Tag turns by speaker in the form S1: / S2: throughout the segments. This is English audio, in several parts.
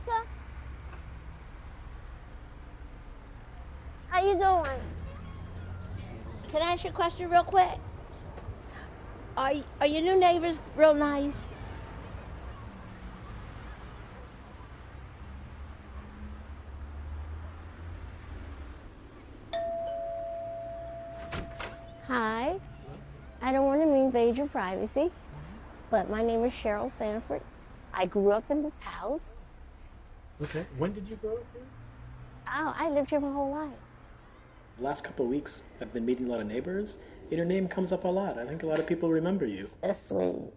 S1: Lisa? How you doing? Can I ask you a question real quick? Are your new neighbors real nice? Hi. I don't want to invade your privacy, but my name is Cheryl Sanford. I grew up in this house.
S2: Okay. When did you grow up here?
S1: Oh, I lived here my whole life.
S2: The last couple of weeks, I've been meeting a lot of neighbors, and your name comes up a lot. I think a lot of people remember you.
S1: That's sweet.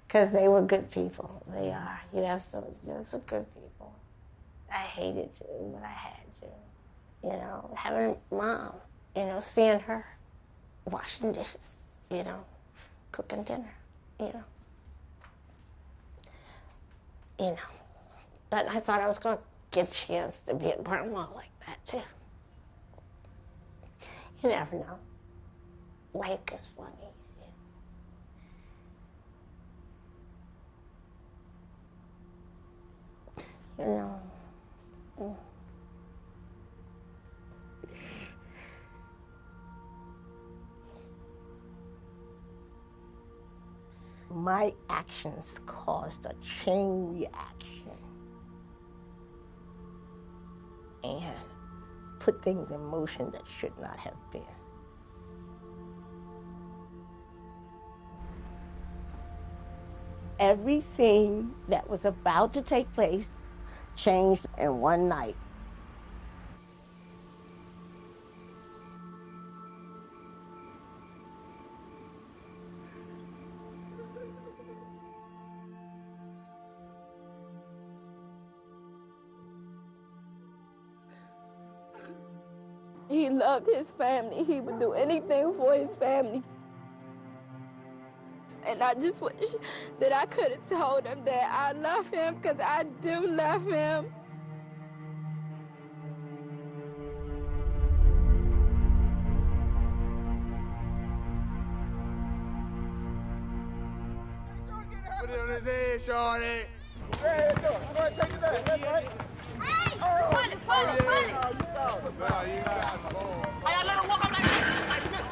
S1: Because they were good people. They are. You have some good people. I hated you, but I had you. You know, having a mom, you know, seeing her, washing dishes, you know, cooking dinner, you know. You know. But I thought I was going to get a chance to be a grandma like that, too. You never know. Life is funny. You know. My actions caused a chain reaction and put things in motion that should not have been. Everything that was about to take place changed in one night.
S3: He loved his family. He would do anything for his family. And I just wish that I could have told him that I love him, because I do love him.
S4: Put it on his head, shorty.
S5: Hey, take it back. That's right.
S3: Hey! Pull it!
S4: No, you got the ball.
S5: Hey, I let him walk up like this.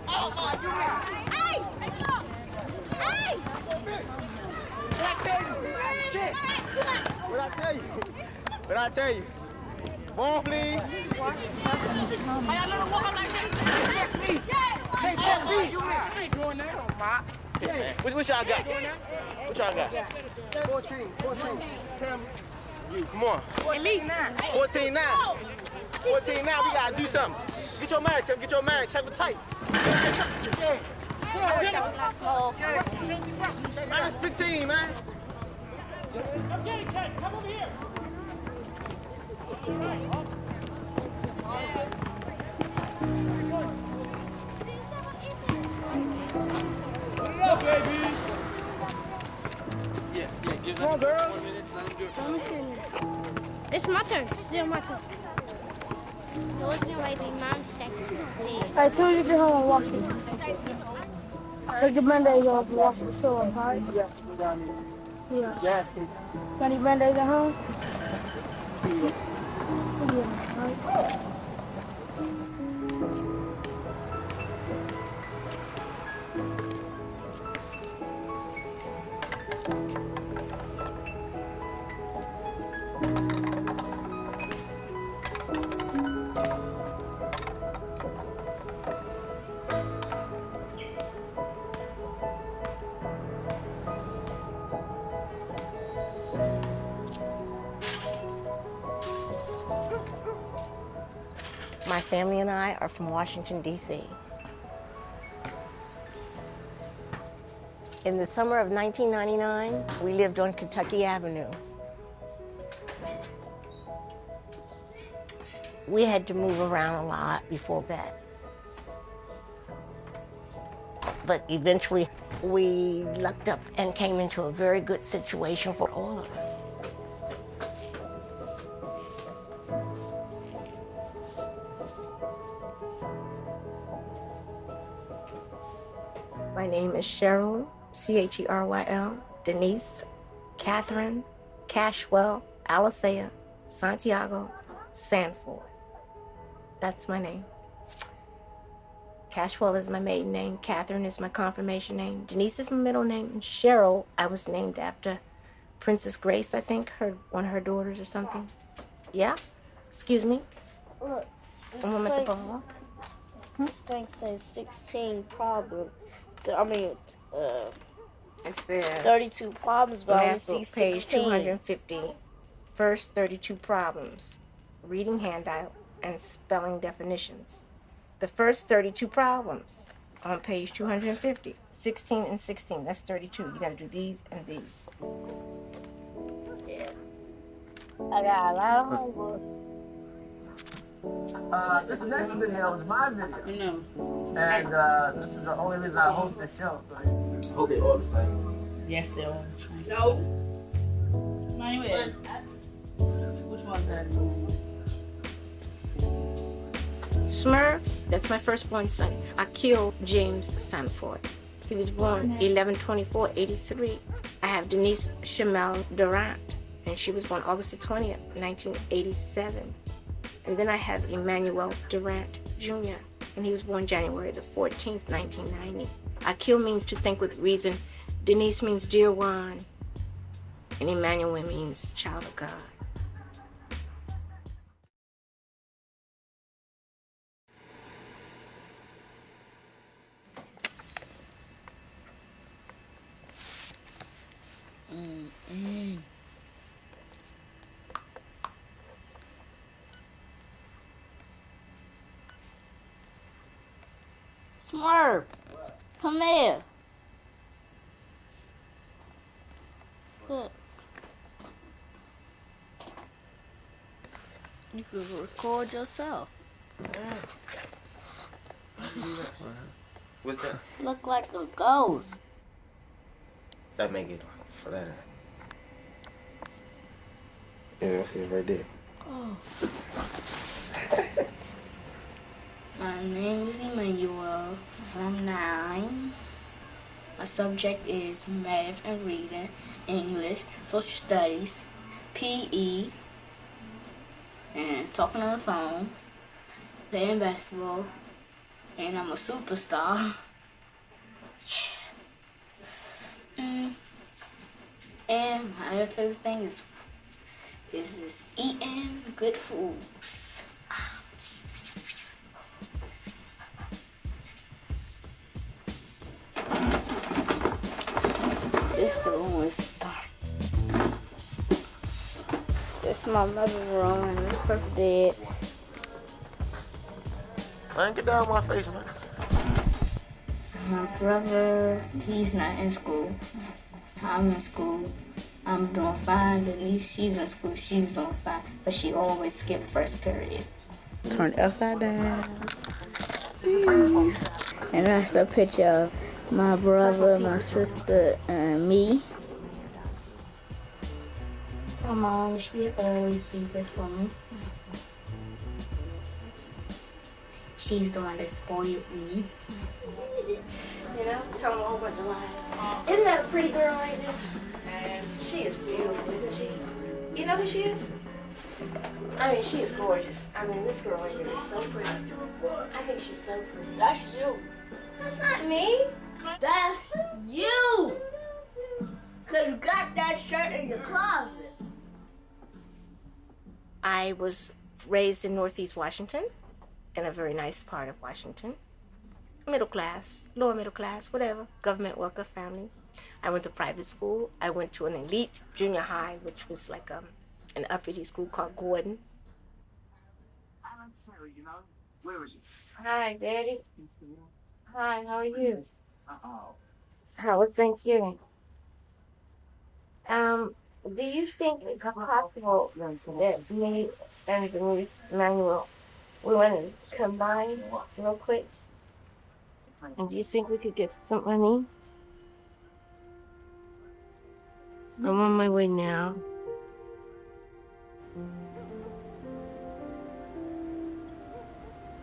S5: Oh, my, you missed.
S3: Hey! Hey!
S5: What I tell you? What I tell you? What I tell you? Ball, please. Hey, I let him walk up like this. Check me. Hey, check me. You missed. I ain't doing that on my. Yeah. What y'all got? What y'all got? 14. Tell me. You, come on. 14-9. 14-9. 14-9, we gotta do something. Get your man, Tim. Get your man. Check the tight. Yeah. Minus 15, man.
S6: Come get it, Ken. Come over here. Go, baby.
S3: Come on, girls. Let me see. It's my turn. Still my turn.
S7: It wasn't like my mom's second.
S3: As soon as you get home, wash it. Take the band-aids off and wash the sore, all right?
S6: Yeah.
S3: Yeah.
S6: Yes.
S3: Got any band-aids at home? Yeah. All right.
S1: My family and I are from Washington, D.C. In the summer of 1999, we lived on Kentucky Avenue. We had to move around a lot before that. But eventually, we lucked up and came into a very good situation for all of us. My name is Cheryl, Cheryl, Denise, Catherine, Cashwell, Alicea Santiago Sanford. That's my name. Cashwell is my maiden name. Catherine is my confirmation name. Denise is my middle name. And Cheryl, I was named after Princess Grace, I think, one of her daughters or something. Yeah? Excuse me?
S8: Look, this thing says 16 problems. It
S1: says
S8: 32 problems, but I only see 16.
S1: Page 250. First 32 problems. Reading handout and spelling definitions. The first 32 problems on page 250. 16 and 16. That's 32. You got to do these and these.
S8: Yeah. I got a lot of homework.
S5: This next video is my video.
S9: No.
S5: And this is the only reason I host the show. So
S9: I hope they all the same.
S6: Yes, they're all the same.
S9: No. Anyway. Which one's that?
S1: Smurf, that's my firstborn son. Akil James Sanford. He was born 11/24/83. I have Denise Shamel Durant, and she was born August the 20th, 1987. And then I have Emmanuel Durant Jr., and he was born January the 14th, 1990. Akil means to think with reason. Denise means dear one. And Emmanuel means child of God.
S8: Smurf, come here. Look. You could record yourself.
S9: What's that?
S8: Look like a ghost.
S9: That make it for that. Yeah, that's it right there.
S8: Oh. My name is Emmanuel. I'm 9. My subject is math and reading, English, social studies, PE, and talking on the phone, playing basketball, and I'm a superstar. Yeah. And my other favorite thing is this eating good food. This the room is dark. This is my mother's room and this is her bed.
S9: Man, get down my face, man.
S8: My brother, he's not in school. I'm in school. I'm doing fine. At least she's in school. She's doing fine. But she always skipped first period.
S6: Turn it upside down.
S8: And that's a picture of my brother, my sister, and me. My mom, she'll always be there for me. She's the one that spoiled me.
S1: You know, tell them a whole bunch of lies. Isn't that a pretty girl right there? She is beautiful, isn't she? You know who she is? I mean, she is gorgeous. I mean, this girl right here is so pretty. I think she's so pretty.
S8: That's you.
S1: That's not me.
S8: That's you! Because you got that shirt in your closet.
S1: I was raised in Northeast Washington, in a very nice part of Washington. Middle class, lower middle class, whatever, government worker family. I went to private school. I went to an elite junior high, which was like an uppity school called Gordon.
S5: where was you?
S1: Hi, Daddy. Hi, how are you? How was Thanksgiving? Do you think it's possible that me and Denise Emmanuel, we want to combine real quick? And do you think we could get some money? I'm on my way now.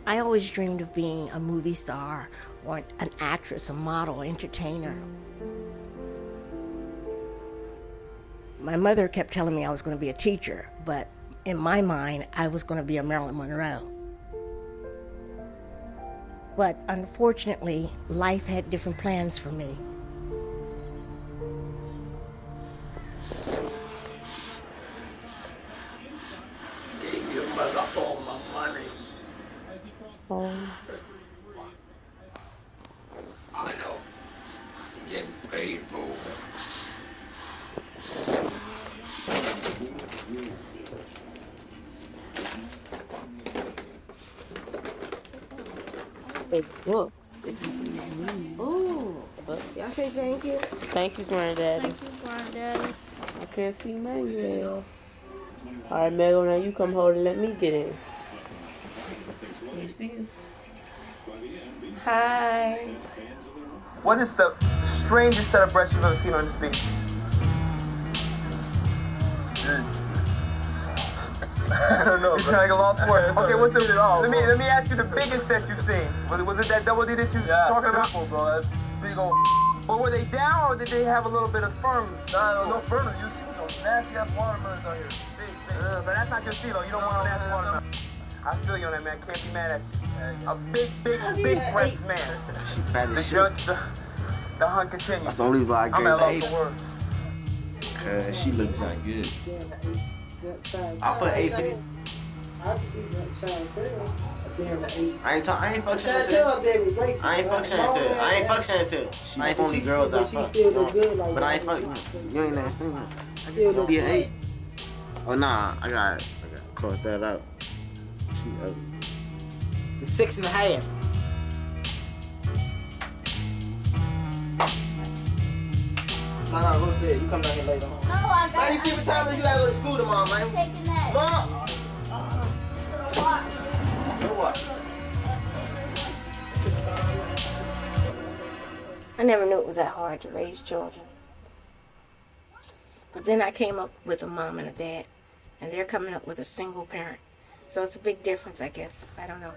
S1: I always dreamed of being a movie star or an actress, a model, entertainer. My mother kept telling me I was going to be a teacher, but in my mind, I was going to be a Marilyn Monroe. But unfortunately, life had different plans for me.
S9: Gave your mother all my money. I know. Getting paid for.
S10: Big books. Ooh.
S1: Y'all say thank you?
S10: Thank you, Granddaddy.
S7: Thank you, Granddaddy.
S10: I can't see Manuel. All right, Megan, now you come hold and let me get in. Can you see us?
S1: Hi.
S5: What is the strangest set of breasts you've ever seen on this beach? I don't know. You're trying to get lost for it. Okay, what's the? Let me ask you the biggest set you've seen. Was it that double D that you talking about? Simple, bro. That big old. But were they down or did they have a little bit of firm? No firmness. You see some nasty ass watermelons out here. Big. So that's not your stilo. You don't want no nasty watermelon. I feel you on that, man. Can't be mad at you. A big breast man.
S9: She fat as shit.
S5: The hunt continues.
S9: That's the only reason I gave
S5: I'm at loss
S9: her
S5: for words.
S9: Cause she looked John good. I put 850.
S11: I can see that Chantel.
S9: I ain't fuck Chantel. I ain't fuck Chantel. I ain't fuck Chantel. She ain't only girls I fuck. But I ain't fuck you. ain't never seen her. It'll be an 8. Oh nah, I got cross that out. She ugly.
S11: 6.5.
S9: Nah, go stay. You come down here later on.
S7: No, I got
S9: Man, you see what time it is? You gotta go to school tomorrow, man.
S7: taking that.
S9: Mom! What?
S1: I never knew it was that hard to raise children. But then I came up with a mom and a dad, and they're coming up with a single parent. So it's a big difference, I guess. I don't know.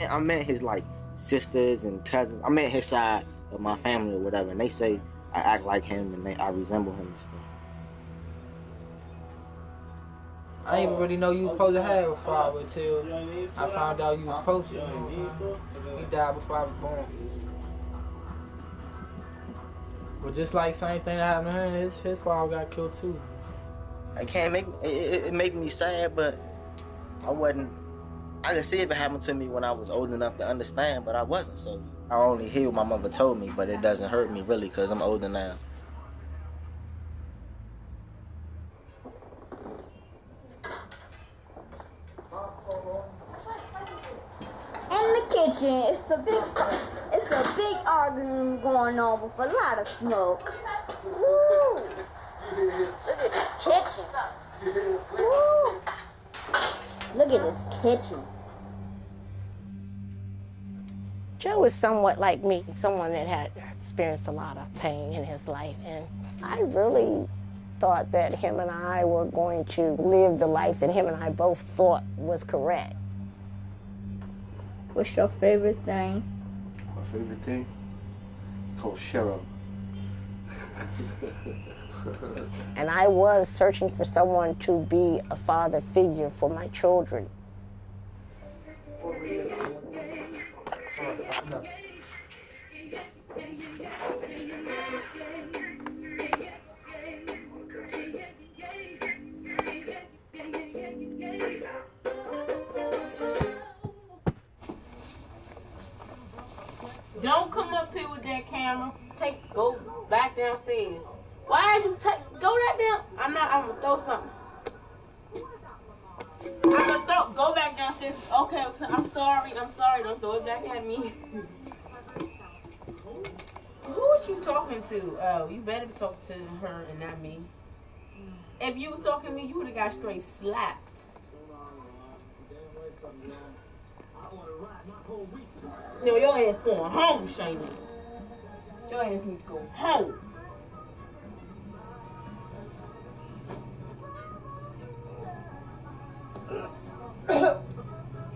S9: I met his like sisters and cousins. I met his side of my family or whatever, and they say I act like him and I resemble him and stuff.
S11: I didn't even really know you was supposed to have a father until I found out you was supposed to. He died before I was born. But just like same thing that happened to him, his father got killed too.
S9: I can't make it make me sad, but I could see if it happened to me when I was old enough to understand, but I wasn't. So I only hear what my mother told me, but it doesn't hurt me really because I'm older now.
S3: In the kitchen, it's a big argument going on with a lot of smoke. Woo! Look at this kitchen. Woo! Look at this kitchen.
S1: Joe is somewhat like me, someone that had experienced a lot of pain in his life, and I really thought that him and I were going to live the life that him and I both thought was correct.
S12: What's your favorite thing?
S13: My favorite thing? It's called Cheryl.
S1: And I was searching for someone to be a father figure for my children.
S10: Don't come up here with that camera. Go back downstairs. Why did you go that down? I'm gonna throw something. Go back downstairs. Okay, I'm sorry. Don't throw it back at me. Who was you talking to? Oh, you better be talking to her and not me. If you was talking to me, you would have got straight slapped. No, your ass going home, Shayna. Your ass need to go home.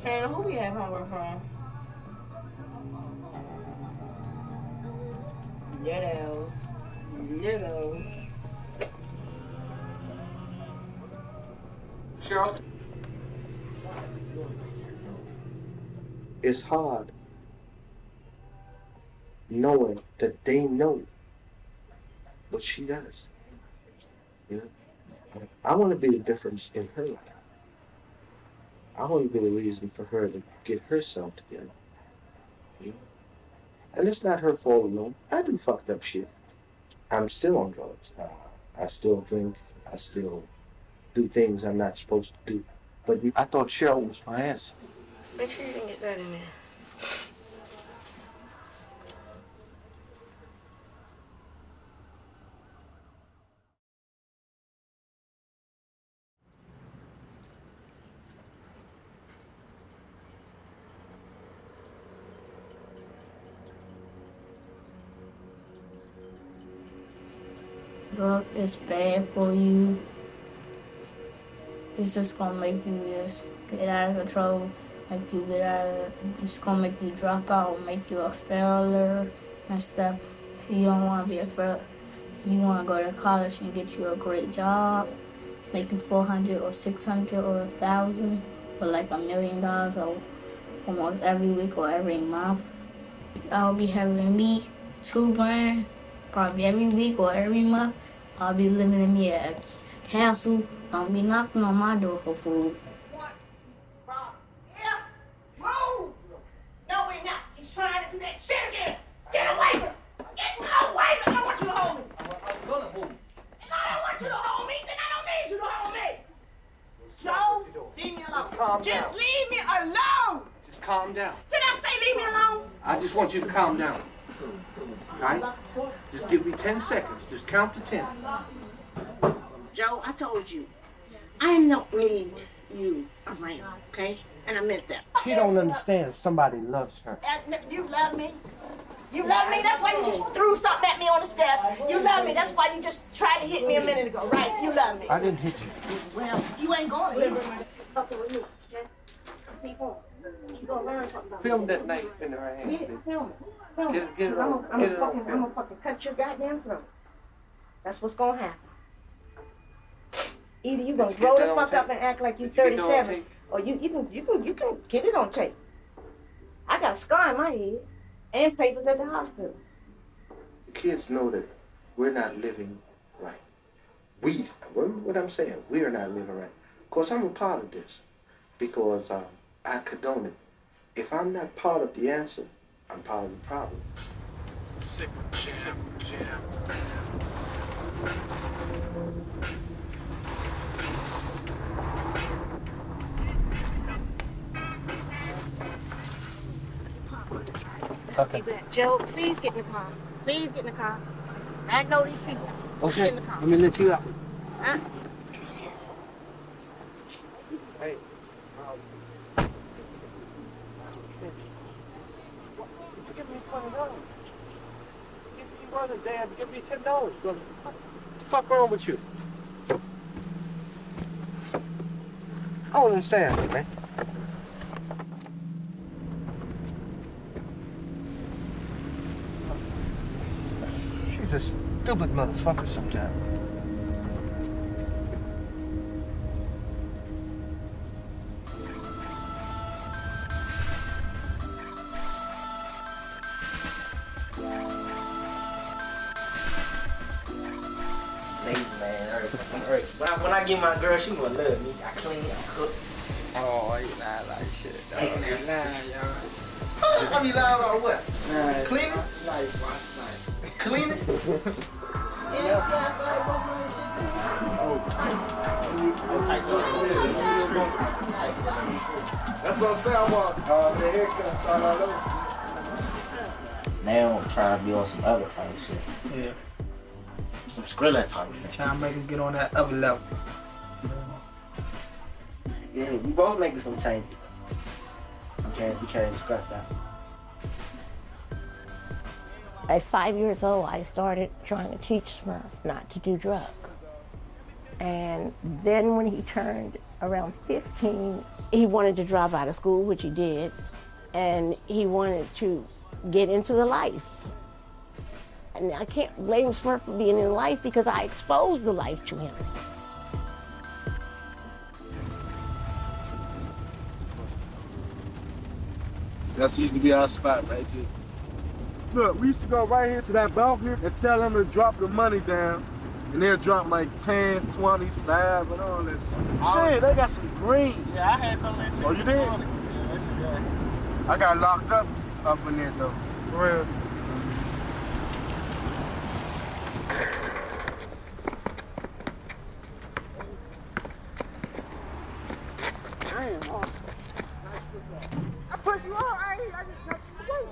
S10: Shannon, who we have homework from? Yellows.
S13: Cheryl? It's hard knowing that they know what she does. You know? I want to be the difference in her life. I want to be the reason for her to get herself together. You know? And it's not her fault alone. I do fucked up shit. I'm still on drugs. I still drink. I still do things I'm not supposed to do. But I thought Cheryl was my answer.
S1: Make sure you can get that in there.
S8: Drug is bad for you. It's just gonna make you just get out of control, make you get out of, it's gonna make you drop out, make you a failure and stuff. You don't wanna be a failure. You wanna go to college and get you a great job, making $400 or $600 or $1,000 or like $1 million or almost every week or every month. I'll be having me $2 grand probably every week or every month. I'll be living in me at a castle. Don't be knocking on my door for food.
S12: Move! No, we're not. He's trying to do that shit again. Get away from him. Get away from him. I don't want you to hold me.
S13: I'm gonna hold you.
S12: If I don't want you to hold me, then I don't need you to hold me. Joe, leave me alone.
S13: Just calm down.
S12: Just leave me alone.
S13: Just calm down.
S12: Did I say leave me alone?
S13: I just want you to calm down. Right? Just give me 10 seconds. Just count to 10.
S12: Joe, I told you, I don't need you around, okay? And I meant that.
S13: She don't understand somebody loves her.
S12: You love me? You love me? That's why you just threw something at me on the steps. You love me. That's why you just tried to hit me a minute ago, right? You love me.
S13: I didn't hit you.
S12: Well, you ain't going to fucking with me, okay? Keep on. You gonna learn something.
S13: Film that knife in her hand.
S12: Yeah, film it. Film it.
S13: Get it on.
S12: I'm gonna fucking cut your goddamn throat. That's what's gonna happen. Either you gonna grow the fuck up and act like you 37, or you can get it on tape. I got a scar in my head and papers at the hospital.
S13: Kids know that we're not living right. What I'm saying, we are not living right. Of course, I'm a part of this because I condone it. If I'm not part of the answer, I'm part of the problem. Jam. Okay.
S12: Joe, please get in the car. Please get in the car. I know these people.
S13: Okay.
S12: Get in the car.
S13: Let me let you out.
S12: Huh?
S13: Hey. Give me $20. You wasn't there. Give me $10, brother. What the fuck wrong with you? I don't understand, man. She's a stupid motherfucker sometimes.
S9: When I get my girl, she gonna love me. I clean, I cook.
S11: Oh, you lying like shit. Dog. You lying, y'all.
S9: I be lying about what?
S11: Nice.
S9: Cleaning?
S11: Nice, nice.
S9: Cleaning?
S11: That's what I'm saying. I want the haircut start all over.
S9: Now I'm trying to be on some other type shit.
S11: Yeah.
S9: Some Skrilla type.
S11: Trying to make him get on that other level.
S9: Yeah, we both making some changes. We trying to discuss that.
S1: At 5 years old, I started trying to teach Smurf not to do drugs. And then when he turned around 15, he wanted to drop out of school, which he did, and he wanted to get into the life. And I can't blame Smurf for being in life because I exposed the life to him.
S14: That used to be our spot right there. Look, we used to go right here to that balcony and tell them to drop the money down. And they'll drop like 10s, 20s, 5, and all that shit. Shit, they got some green.
S5: Yeah, I had some of that shit.
S14: Oh, you did?
S5: Yeah, that shit got.
S14: I got locked up in there, though. For real.
S5: I pushed you on. I just touched you away.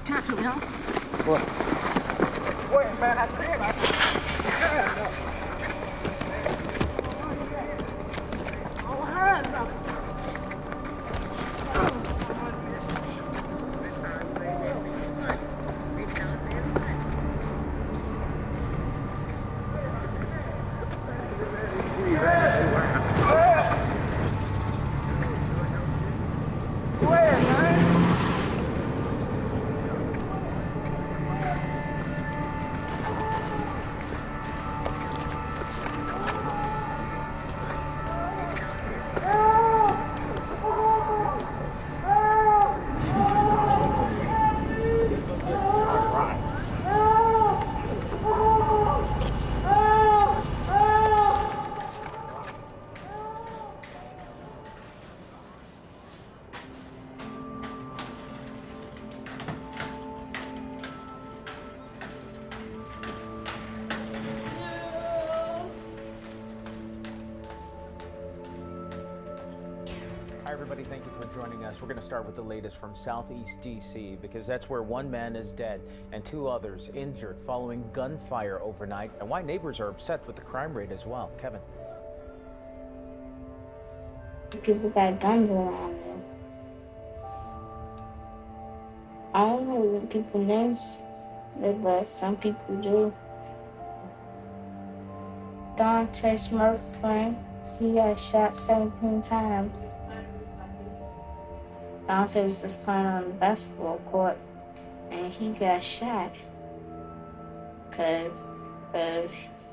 S1: Catch him, huh?
S14: What? Wait, man, I said I
S5: Oh, hand up.
S15: Hi, everybody. Thank you for joining us. We're going to start with the latest from Southeast D.C. because that's where one man is dead and 2 others injured following gunfire overnight, and why neighbors are upset with the crime rate as well. Kevin.
S8: People got guns around them. I don't know what people knows, but some people do. Dante Smurf friend, he got shot 17 times. Dante was just playing on the basketball court, and he got shot. Cause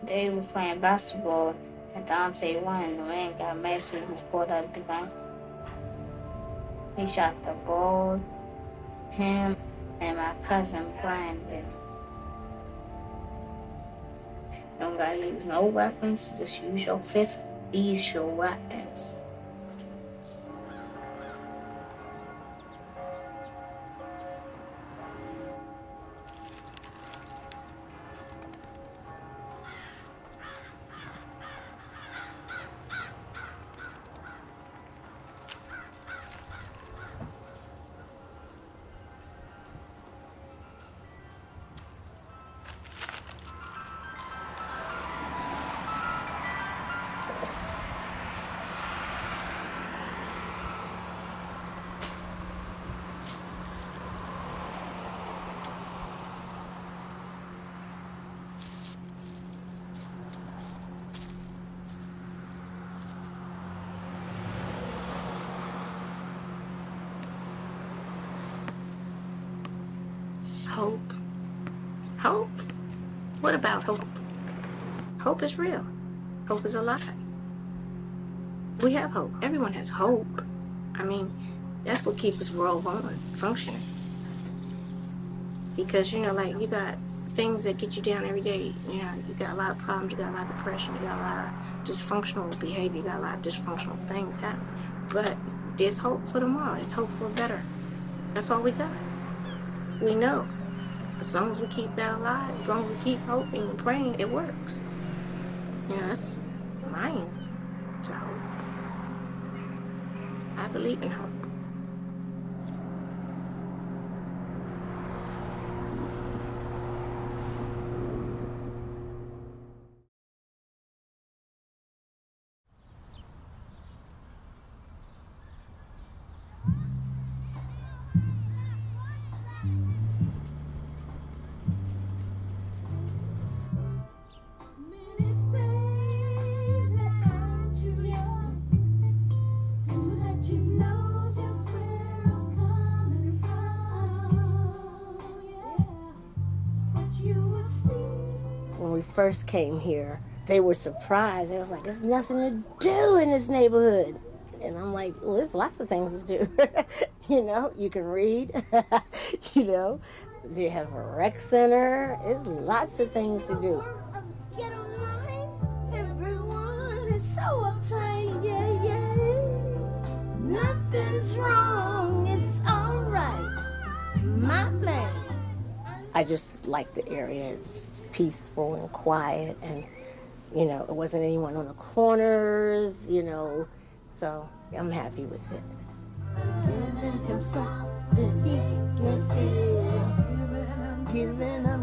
S8: they was playing basketball, and Dante won, and the man got mad, so he just pulled out the gun. He shot the ball, him, and my cousin Brandon. Don't gotta use no weapons, just use your fist, use your weapons.
S1: Hope. Hope? What about hope? Hope is real. Hope is alive. We have hope. Everyone has hope. I mean, that's what keeps this world going, functioning. Because, you know, like, you got things that get you down every day. You know, you got a lot of problems, you got a lot of depression, you got a lot of dysfunctional behavior, you got a lot of dysfunctional things happen. But there's hope for tomorrow. There's hope for better. That's all we got. We know. As long as we keep that alive, as long as we keep hoping and praying, it works. You know, that's my answer to hope. I believe in hope. we first came here, they were surprised. They was like, there's nothing to do in this neighborhood. And I'm like, well, there's lots of things to do. You know, you can read, you know, they have a rec center. There's lots of things to do. Get online, everyone is so uptight, yeah, yeah. Nothing's wrong, it's all right, my man. I just like the area. It's peaceful and quiet, and, you know, it wasn't anyone on the corners, you know, so I'm happy with it. Giving him something he can feel. I'm giving love.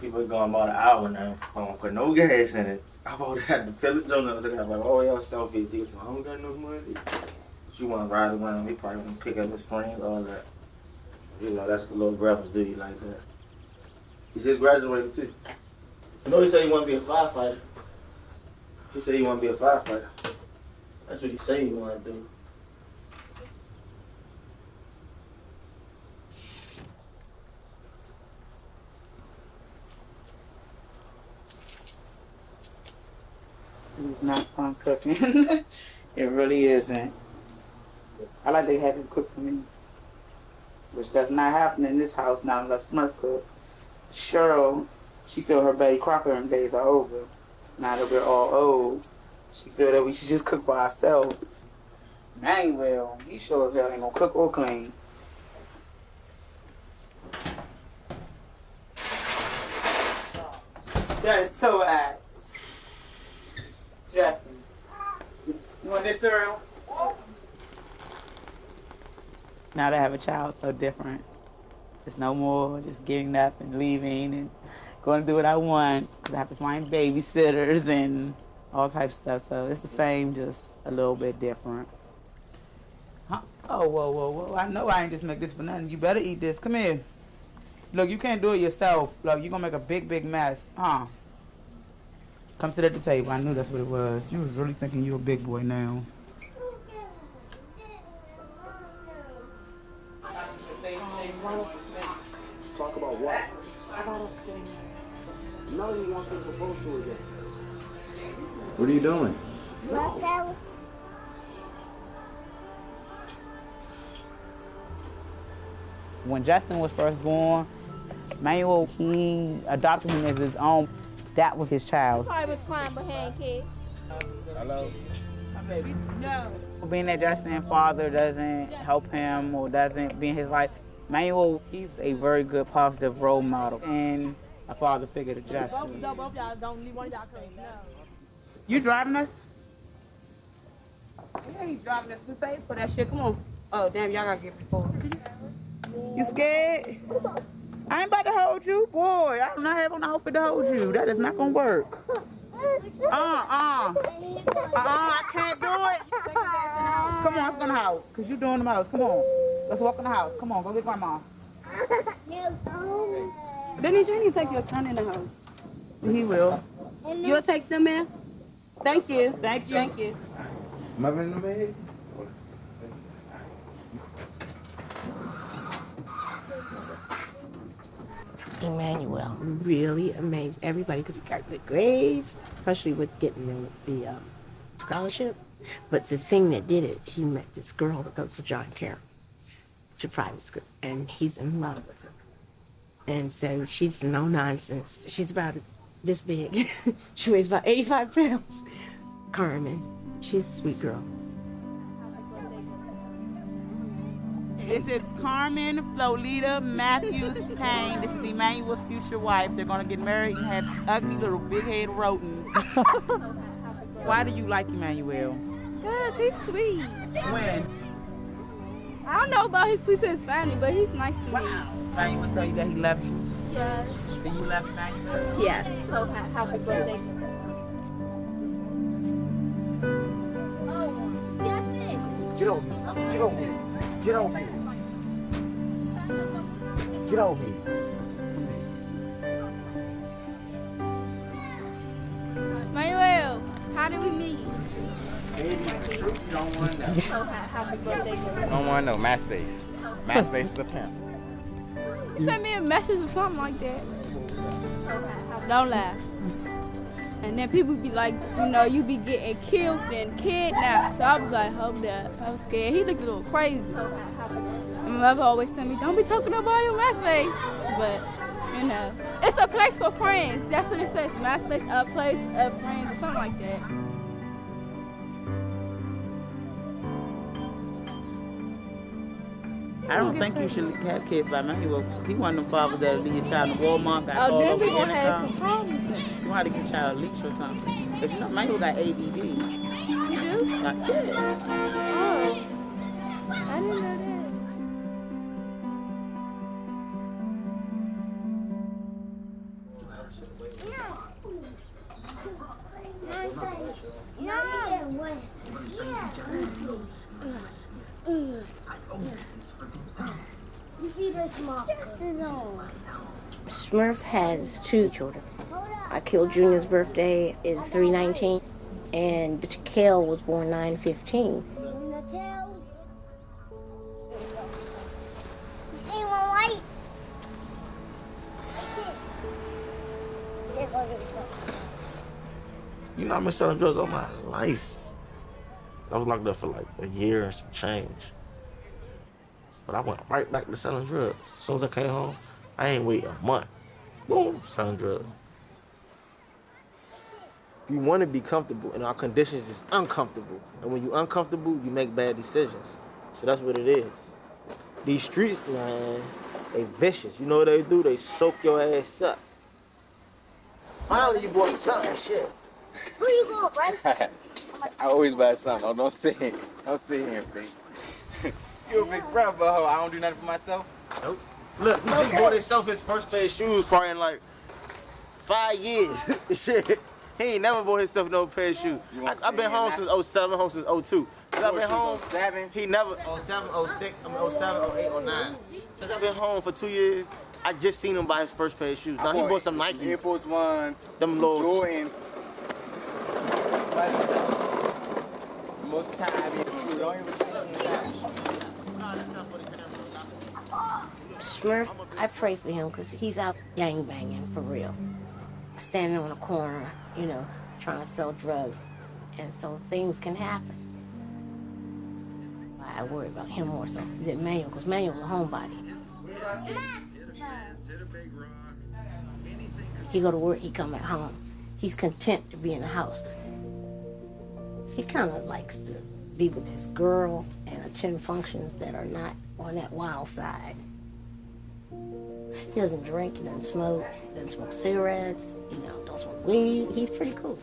S9: People going about an hour now. I don't put no gas in it. I've already had to fill it on the like, oh, y'all selfie. So I don't got no money. You want to ride around, he probably want to pick up his friends, all that. You know, that's the little brothers do you like that. He just graduated too. You know, he said he want to be a firefighter. He said he want to be a firefighter. That's what he said he want to do.
S6: It's not fun cooking. It really isn't. I like to have him cook for me, which does not happen in this house now unless Smurf cook. Cheryl, she feel her Betty Crocker days are over. Now that we're all old, she feel that we should just cook for ourselves. Manuel, he sure as hell ain't gonna cook or clean. That is so bad. Justin, you want this cereal? Now that I have a child, so different. It's no more just getting up and leaving and going to do what I want because I have to find babysitters and all types of stuff. So it's the same, just a little bit different. Huh? Oh, whoa. I know I ain't just make this for nothing. You better eat this. Come here. Look, you can't do it yourself. Look, you're going to make a big mess. Huh? Come sit at the table. I knew that's what it was. You was really thinking you a big boy now.
S13: Talk about what? No, you want to propose to again.
S16: What are you doing?
S6: When Justin was first born, Manuel, he adopted him as his own. That was his child.
S7: Probably was crying behind kids.
S6: Hello? My baby. No. Being that Justin's father doesn't help him or doesn't be in his life, Manuel, he's a very good, positive role model and a father figure to Justin.
S7: Both y'all don't leave one of y'all crazy. No.
S6: You driving us?
S10: Yeah, he driving us. We paid for that shit. Come on. Oh, damn, y'all gotta get before.
S6: You scared? I ain't about to hold you. Boy, I do not have an outfit to hold you. That is not gonna work. I can't do it. Come on, let's go in the house. Cause you doing the house. Come on. Let's walk in the house. Come on, go get grandma.
S10: Denise, you need to take your son in the house.
S6: He will.
S10: You'll take them in? Thank you.
S6: Thank you.
S10: Thank you.
S16: Mother in the bed?
S1: Emmanuel really amazed everybody because he got good grades, especially with getting the scholarship. But the thing that did it, he met this girl that goes to John Carroll, to private school, and he's in love with her. And so she's no nonsense. She's about this big. She weighs about 85 pounds. Carmen, she's a sweet girl.
S6: This is Carmen Flolita Matthews Payne. This is Emmanuel's future wife. They're gonna get married and have ugly little big-head rodents. Why do you like Emmanuel?
S17: Because he's sweet.
S6: When?
S17: I don't know about his sweet to his family, but he's nice to me.
S6: Emmanuel tell you that he loves you?
S17: Yes.
S6: Do you love Emmanuel?
S17: Yes.
S7: So happy birthday.
S13: Get over here. Get over here. Get over here. Get over here.
S17: Manuel, how did we meet?
S9: Don't want to know. MySpace. MySpace is a pimp.
S17: You sent me a message or something like that. Don't laugh. And then people be like, you know, you be getting killed and kidnapped. So I was like, hold up. I was scared. He looked a little crazy. And my mother always tell me, don't be talking about your MySpace. But, you know, it's a place for friends. That's what it says. MySpace, a place of friends or something like that.
S6: I don't think you should have kids by Manuel because he one of them fathers that leave your child in Walmart. Got
S17: Oh, then
S6: over
S17: we gonna
S6: the
S17: have
S6: intercom.
S17: some problems then.
S6: You want to get your child a leash or something. Because you know, Manuel got ADD.
S17: You do?
S6: Like, yeah.
S17: Oh, I didn't know that.
S1: You see this marker? Smurf has 2 children. I killed Junior's birthday is 3/19, and Kale was born 9/15.
S7: You see one light?
S9: You know, I've been selling drugs all my life. I was locked up for like a year and some change. But I went right back to selling drugs. As soon as I came home, I ain't wait a month. Boom, selling drugs. You want to be comfortable, and our conditions is uncomfortable. And when you're uncomfortable, you make bad decisions. So that's what it is. These streets, man, they vicious. You know what they do? They soak your ass up. Finally, you bought something, shit.
S1: Where you going, Bryce?
S5: I always buy something. Oh, don't sit here. Don't sit here, bitch. You a big brother, ho. I don't do nothing for myself.
S9: Nope. Look, he just bought himself his first pair of shoes probably in like 5 years. Shit. He ain't never bought himself no pair of shoes. I've been home since 07, home since 02. Since I've been home,
S5: 07?
S9: He never, 07, 06, 07, 08, 09. Since I've been home for 2 years, I just seen him buy his first pair of shoes. Now he bought some Nikes.
S5: Air Force Ones.
S9: Them little
S5: Jordans. Most time I be in school, don't even see them.
S1: Smurf, I pray for him because he's out gangbanging for real. Standing on a corner, you know, trying to sell drugs. And so things can happen. I worry about him more so than Manuel, because Manuel's a homebody. He go to work, he come back home. He's content to be in the house. He kind of likes to be with his girl and attend functions that are not on that wild side. He doesn't drink, he doesn't smoke cigarettes, you know, don't smoke weed. He's pretty cool.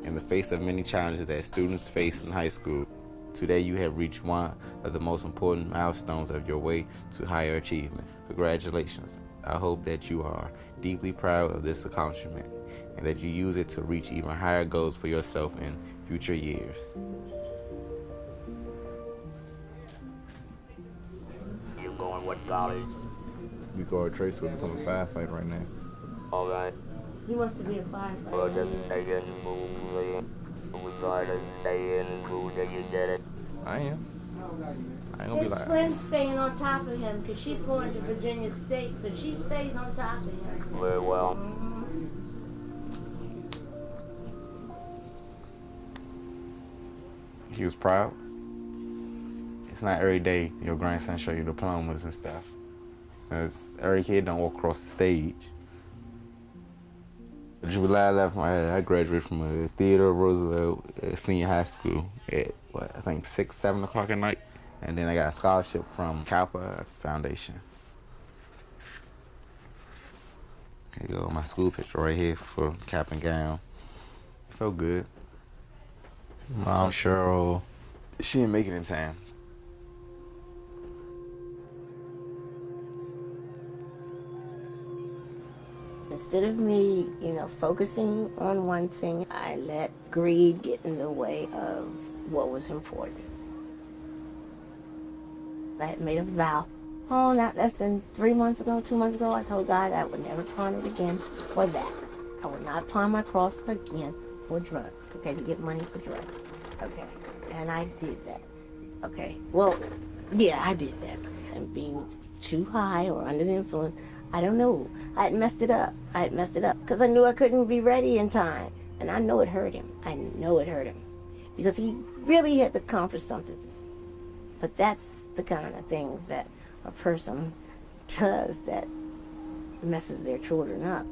S18: In the face of many challenges that students face in high school, today you have reached one of the most important milestones of your way to higher achievement. Congratulations. I hope that you are deeply proud of this accomplishment and that you use it to reach even higher goals for yourself in future years.
S19: You going what college?
S16: We go to trade school to become a firefighter right now.
S19: All right.
S1: He wants to be a firefighter.
S19: Well, just stay in the mood. We gotta stay in the mood that you did it.
S16: I am. I ain't gonna be
S1: His
S16: like.
S1: friend's staying on top of him because she's going to Virginia State, so she stays on top of him.
S19: Very well.
S18: He was proud. It's not every day your grandson show you diplomas and stuff. Because every kid don't walk across the stage. July 11th, I graduated from Theodore Roosevelt Senior High School at, I think 6, 7 o'clock at night. And then I got a scholarship from Kappa Foundation. Here you go, my school picture right here for cap and gown. Felt good. Mom, Cheryl, she didn't make it in time.
S1: Instead of me, focusing on one thing, I let greed get in the way of what was important. I had made a vow. Oh, not less than 3 months ago, 2 months ago, I told God I would never pawn it again for that. I would not pawn my cross again for drugs, okay, to get money for drugs, okay. And I did that, okay. Well, yeah, I did that. And being too high or under the influence, I don't know. I had messed it up. Because I knew I couldn't be ready in time. And I know it hurt him. Because he really had to come for something. But that's the kind of things that a person does that messes their children up,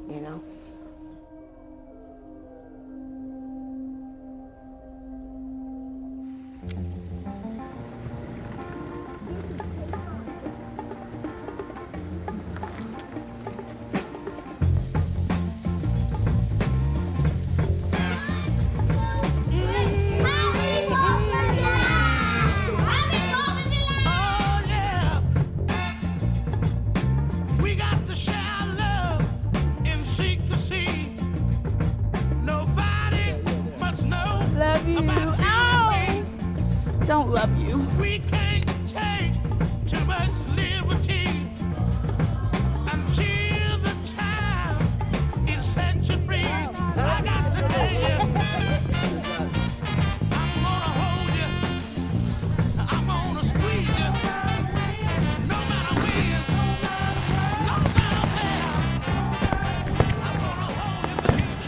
S17: Don't love you.
S4: We can't take too much liberty until the time is set to free. I got to tell you, I'm gonna hold you, I'm gonna squeeze you, no matter when, no matter where. I'm gonna hold you, baby.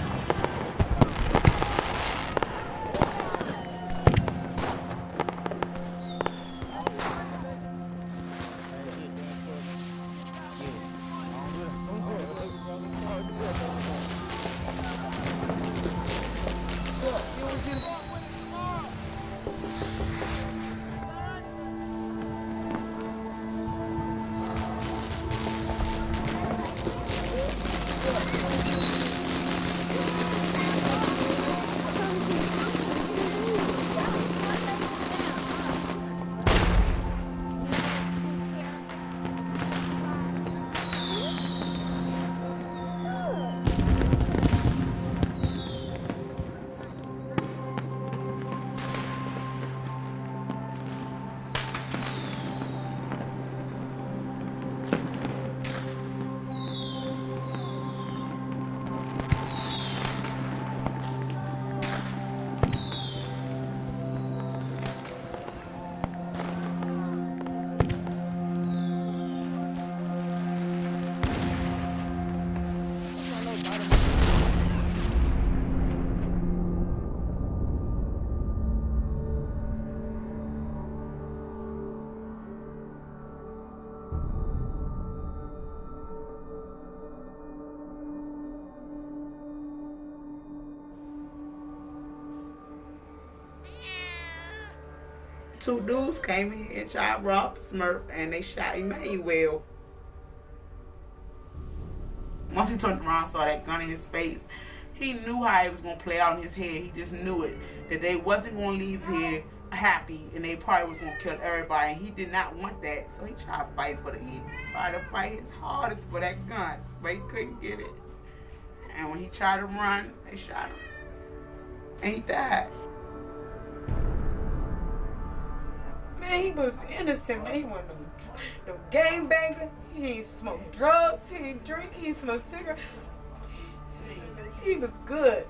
S6: Two dudes came in and tried to rob Smurf, and they shot Emmanuel. Once he turned around and saw that gun in his face, he knew how it was going to play out in his head. He just knew it, that they wasn't going to leave here happy, and they probably was going to kill everybody, and he did not want that. So he tried to fight for the Eden. Tried to fight his hardest for that gun, but he couldn't get it. And when he tried to run, they shot him. And he died.
S10: Man, he was innocent, man. He wasn't no game banger. He ain't smoke drugs. He ain't drink. He ain't smoke cigarettes. He was good.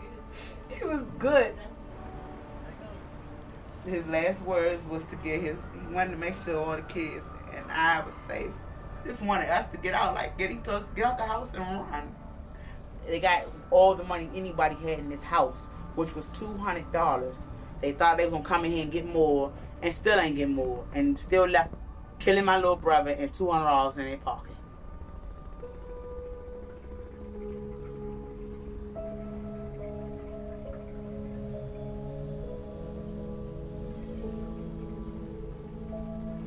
S10: He was good.
S6: His last words was to get he wanted to make sure all the kids and I was safe. He just wanted us to get out, he told us to get out the house and run. They got all the money anybody had in this house, which was $200. They thought they was gonna come in here and get more, and still ain't get more, and still left killing my little brother and $200 in their pocket.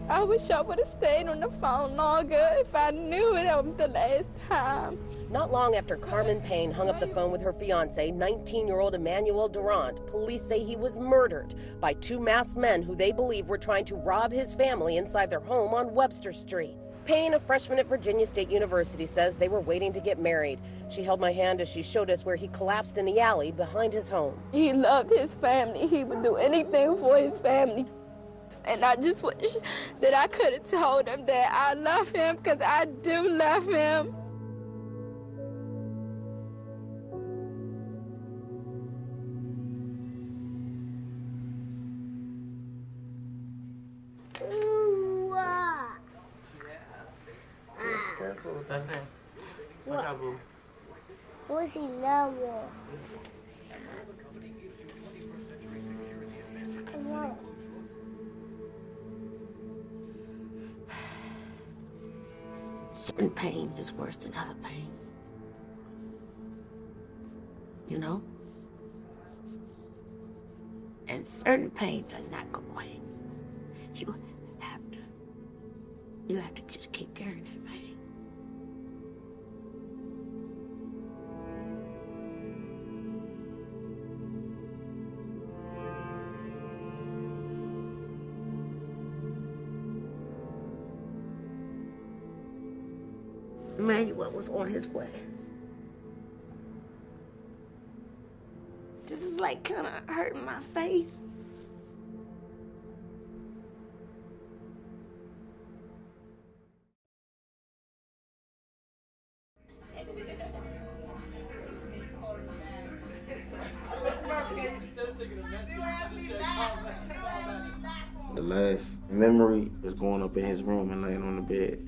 S17: I wish I would have stayed on the phone longer if I knew that was the last time.
S20: Not long after Carmen Payne hung up the phone with her fiancé, 19-year-old Emmanuel Durant, police say he was murdered by two masked men who they believe were trying to rob his family inside their home on Webster Street. Payne, a freshman at Virginia State University, says they were waiting to get married. She held my hand as she showed us where he collapsed in the alley behind his home.
S17: He loved his family. He would do anything for his family. And I just wish that I could have told him that I love him, because I do love him.
S9: That's it. What y'all boo?
S7: What's he level? Come on.
S1: Certain pain is worse than other pain. You know? And certain pain does not go away. You have to just keep carrying that pain. Emmanuel was on his way. This is like kind of hurting my faith.
S9: The last memory was going up in his room and laying on the bed.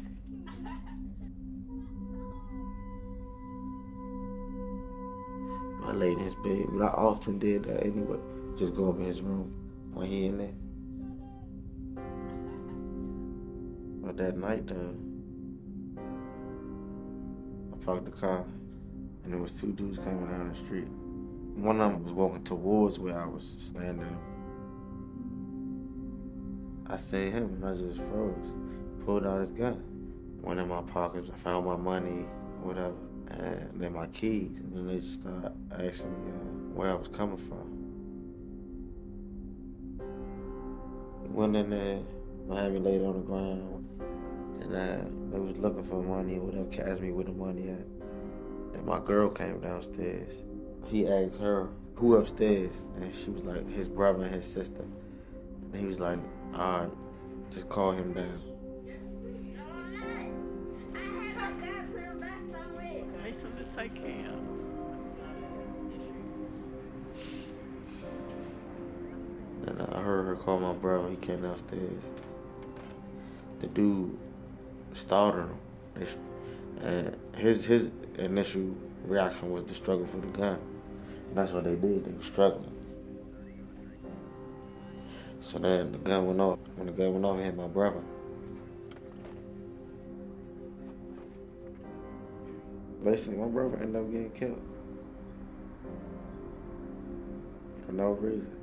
S9: I laid in his bed, but I often did that anyway. Just go up in his room when he in there. But that night, I parked the car, and there was two dudes coming down the street. One of them was walking towards where I was standing. I seen him, and I just froze. Pulled out his gun. Went in my pockets, I found my money, whatever. And then my keys, and then they just started asking me where I was coming from. Went in there, I had me laid on the ground, and they was looking for money or whatever, catch me with the money at. Then my girl came downstairs. He asked her, who upstairs? And she was like, his brother and his sister. And he was like, all right, just call him down.
S6: Something to take care of.
S9: And I heard her call my brother. He came downstairs. The dude startled him. And his initial reaction was to struggle for the gun. And that's what they did. They were struggling. So then the gun went off. When the gun went off, it hit my brother. Basically, my brother ended up getting killed. For no reason.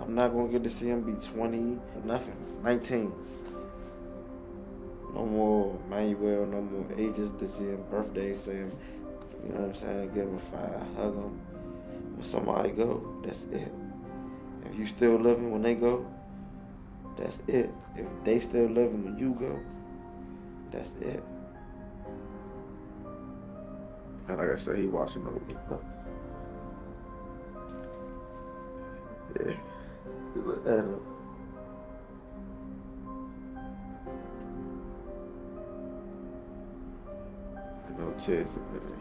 S9: I'm not gonna get to see him be 20 or nothing, 19. No more Manuel, no more ages to see him, birthdays, see him, you know what I'm saying, give him a fire, hug him. When somebody go, that's it. If you still living when they go, that's it. If they still living when you go, that's it. And like I said, he watching over me. Yeah. He looked at him. No tears in there.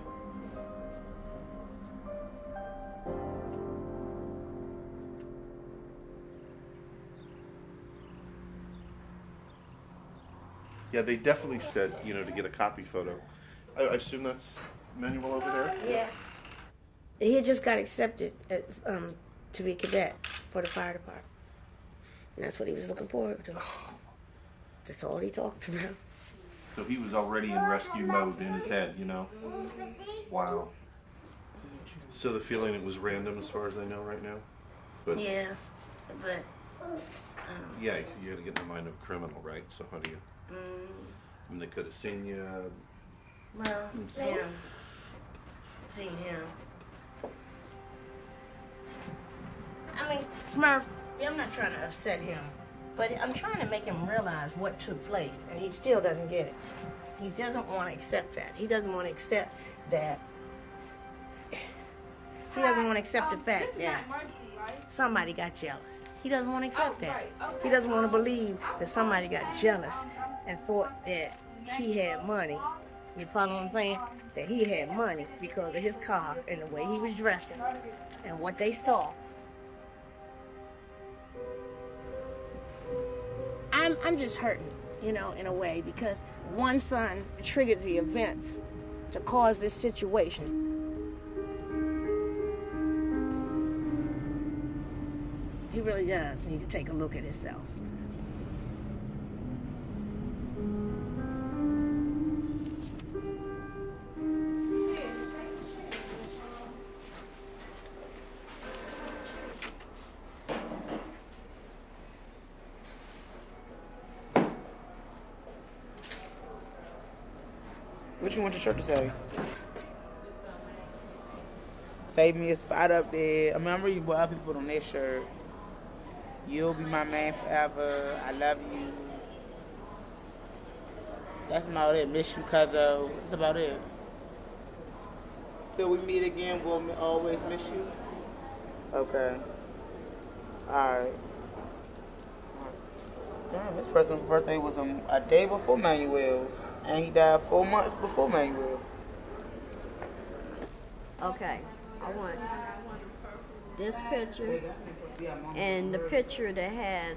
S21: Yeah, they definitely said, you know, to get a copy photo. I assume that's Manuel over there?
S1: Yeah. He had just got accepted to be a cadet for the fire department. And that's what he was looking forward to. That's all he talked about.
S21: So he was already in rescue mode in his head, you know? Wow. So the feeling it was random as far as I know right now? But
S1: yeah, but...
S21: yeah, you gotta get in the mind of a criminal, right? So how do you... I mean, they could have seen you.
S1: Well, yeah. Seen him. I mean, Smurf, I'm not trying to upset him. But I'm trying to make him realize what took place, and he still doesn't get it. He doesn't want to accept that. He doesn't want to accept that. He doesn't want to accept the fact that somebody got jealous. He doesn't want to accept that. He doesn't want to believe that somebody got jealous and thought that he had money. You follow what I'm saying? That he had money because of his car and the way he was dressing and what they saw. I'm just hurting, you know, in a way, because one son triggered the events to cause this situation. He really does need to take a look at himself.
S6: What you want your shirt to say? Save me a spot up there. I remember you put other people on their shirt. You'll be my man forever. I love you. That's about it. Miss you, cuzzo. That's about it. Till we meet again, we'll always miss you. Okay. Alright. Damn, this person's birthday was a day before Manuel's, and he died 4 months before Manuel.
S3: Okay, I want this picture and the picture that has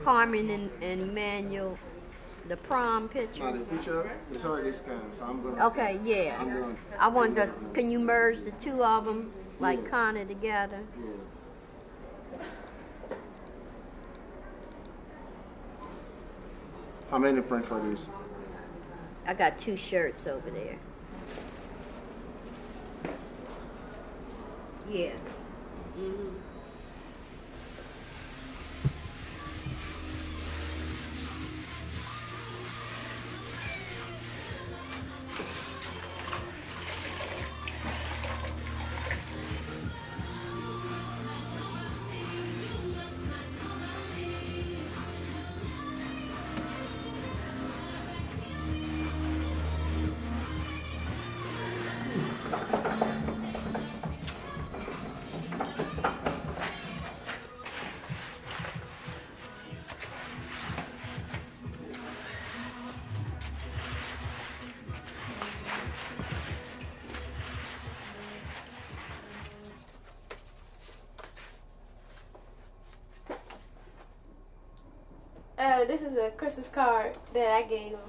S3: Carmen and Emmanuel, the prom picture.
S14: No, the picture is already scanned, so I'm gonna.
S3: Okay, yeah. I want the. Can you merge the two of them like kind of together?
S14: Yeah. How many print for these?
S3: I got 2 shirts over there. Yeah. Mm-hmm.
S17: This is a Christmas card that I gave him.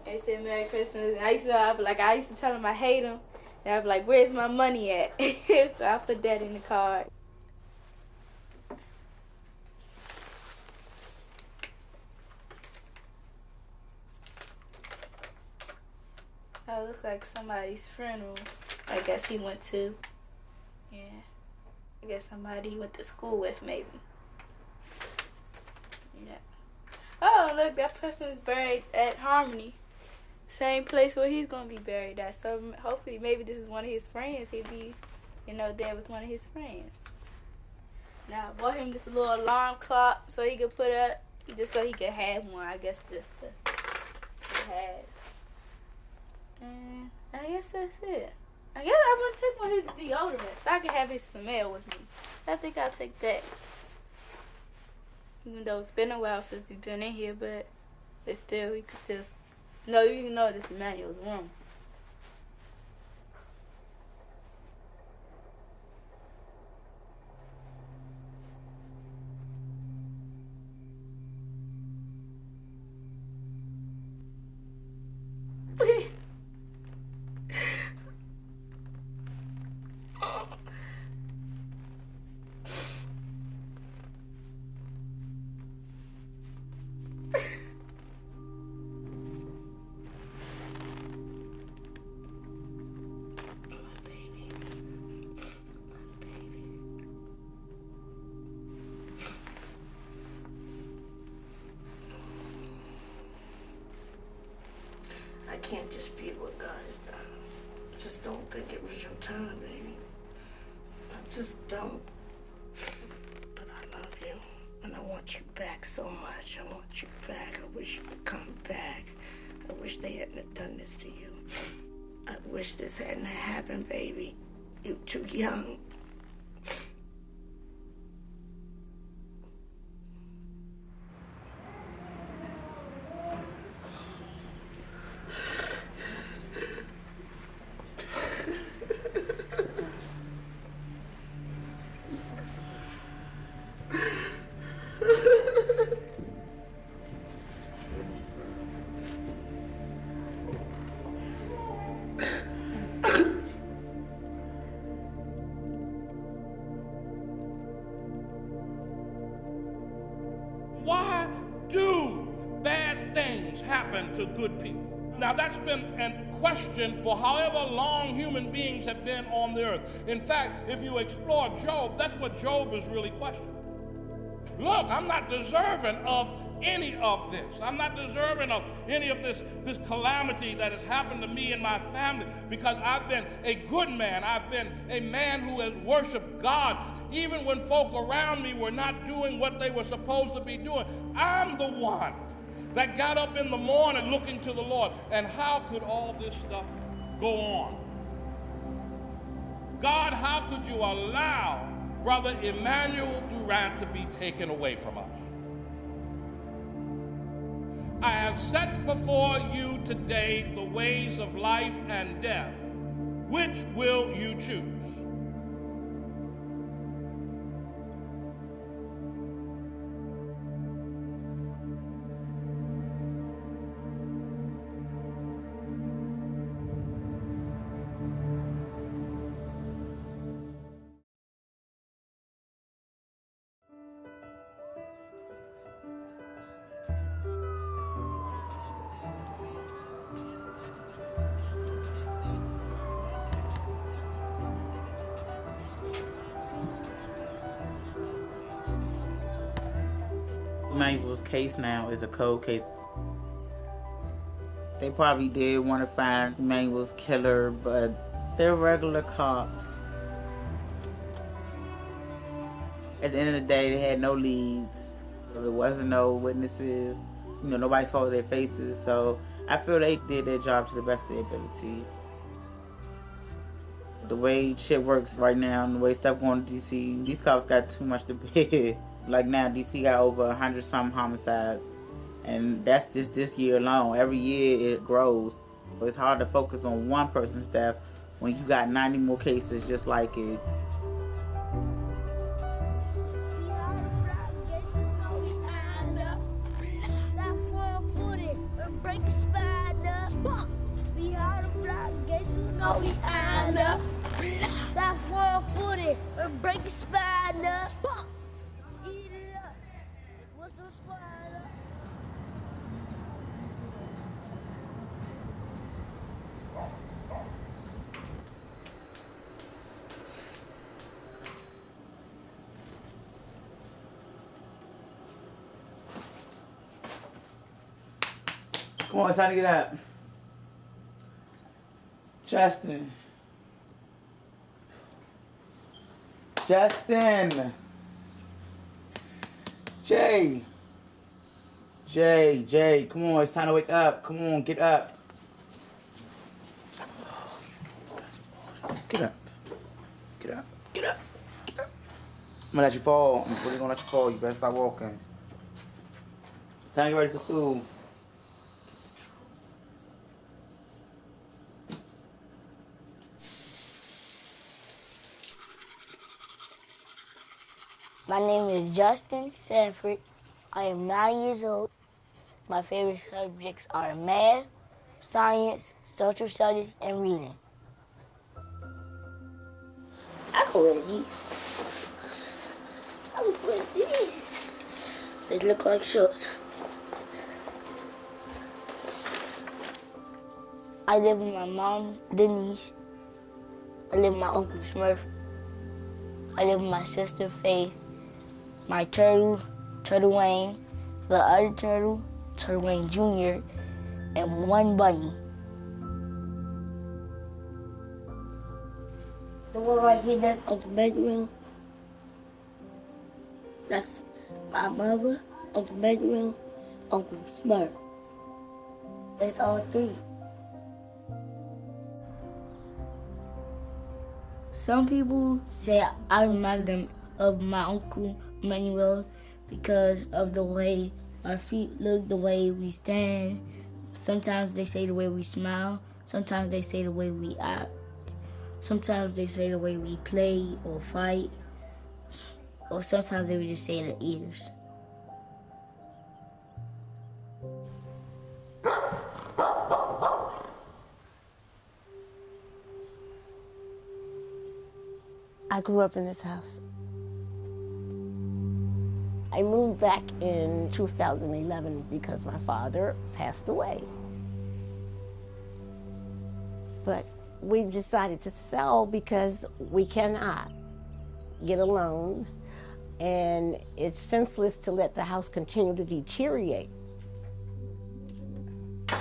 S17: It said Merry Christmas. And I used to tell him I hate him. And I'd be like, where's my money at? So I put that in the card. Oh, it looks like somebody's funeral. I guess he went to. Yeah. I guess somebody he went to school with, maybe. Yeah. Oh, look, that person is buried at Harmony. Same place where he's going to be buried at. So hopefully maybe this is one of his friends. He'll be, there with one of his friends. Now, I bought him this little alarm clock so he could put up, just so he could have one, I guess, just to have. And I guess that's it. I guess I'm going to take one of his deodorants so I can have his smell with me. I think I'll take that. Even though it's been a while since you've been in here, but it's still, you could just, you know this Emmanuel's room.
S1: I can't dispute what God has done. I just don't think it was your time, baby. I just don't. But I love you. you back. I wish you would come back. I wish they hadn't have done this to you. I wish this hadn't happened, baby. You're too young.
S2: Why do bad things happen to good people? Now, that's been a question for however long human beings have been on the earth. In fact, if you explore Job, that's what Job is really questioning. Look, I'm not deserving of any of this. I'm not deserving of any of this calamity that has happened to me and my family because I've been a good man. I've been a man who has worshiped God even when folk around me were not doing what they were supposed to be doing. I'm the one that got up in the morning looking to the Lord. And how could all this stuff go on? God, how could you allow Brother Emmanuel Durant to be taken away from us? I have set before you today the ways of life and death. Which will you choose?
S6: Emmanuel's case now is a cold case. They probably did want to find Emmanuel's killer, but they're regular cops. At the end of the day, they had no leads. There wasn't no witnesses. You know, nobody saw their faces. So I feel they did their job to the best of their ability. The way shit works right now and the way stuff going to DC, these cops got too much to bear. Like now, DC got over 100-some homicides. And that's just this year alone. Every year it grows. But it's hard to focus on one person's death when you got 90 more cases just like it.
S22: Stop one-footed and break your spine up. Eat it up. What's some spine up?
S6: Come on, it's time to get up. Justin. Justin. Jay. Jay, come on, it's time to wake up. Come on, get up. Get up. Get up. Get up. Get up. I'm gonna let you fall. I'm really gonna let you fall. You better start walking. Time to get ready for school.
S22: My name is Justin Sanford. I am 9 years old. My favorite subjects are math, science, social studies, and reading. I can wear these. I can wear these. They look like shorts. I live with my mom, Denise. I live with my uncle, Smurf. I live with my sister, Faith. My turtle, Turtle Wayne, the other turtle, Turtle Wayne Jr., and one bunny. The one right here, that's Uncle Bedroom. That's my mother, Uncle Bedroom. Uncle Smurf. It's all three. Some people say I remind them of my Uncle Manuel because of the way our feet look, the way we stand. Sometimes they say the way we smile. Sometimes they say the way we act. Sometimes they say the way we play or fight. Or sometimes they would just say their ears.
S1: I grew up in this house. I moved back in 2011 because my father passed away. But we decided to sell because we cannot get a loan, and it's senseless to let the house continue to deteriorate.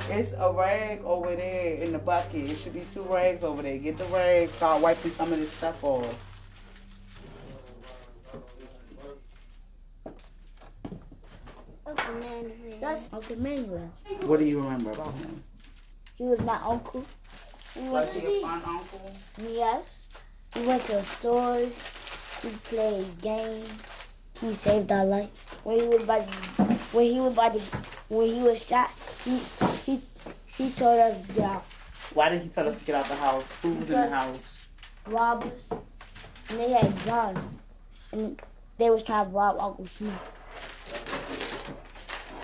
S6: It's a rag over there in the bucket. It should be 2 rags over there. Get the rags, start wiping some of this stuff off.
S22: Uncle Manuel. That's Uncle Manuel.
S6: What do you remember about him?
S22: He was my uncle.
S6: Was he a fun uncle?
S22: Yes. We went to stores. We played games. He saved our life. When he was shot, he told us to get out.
S6: Why did he tell us to get out the house? Who was in the house?
S22: Robbers. And they had guns. And they was trying to rob Uncle Smith.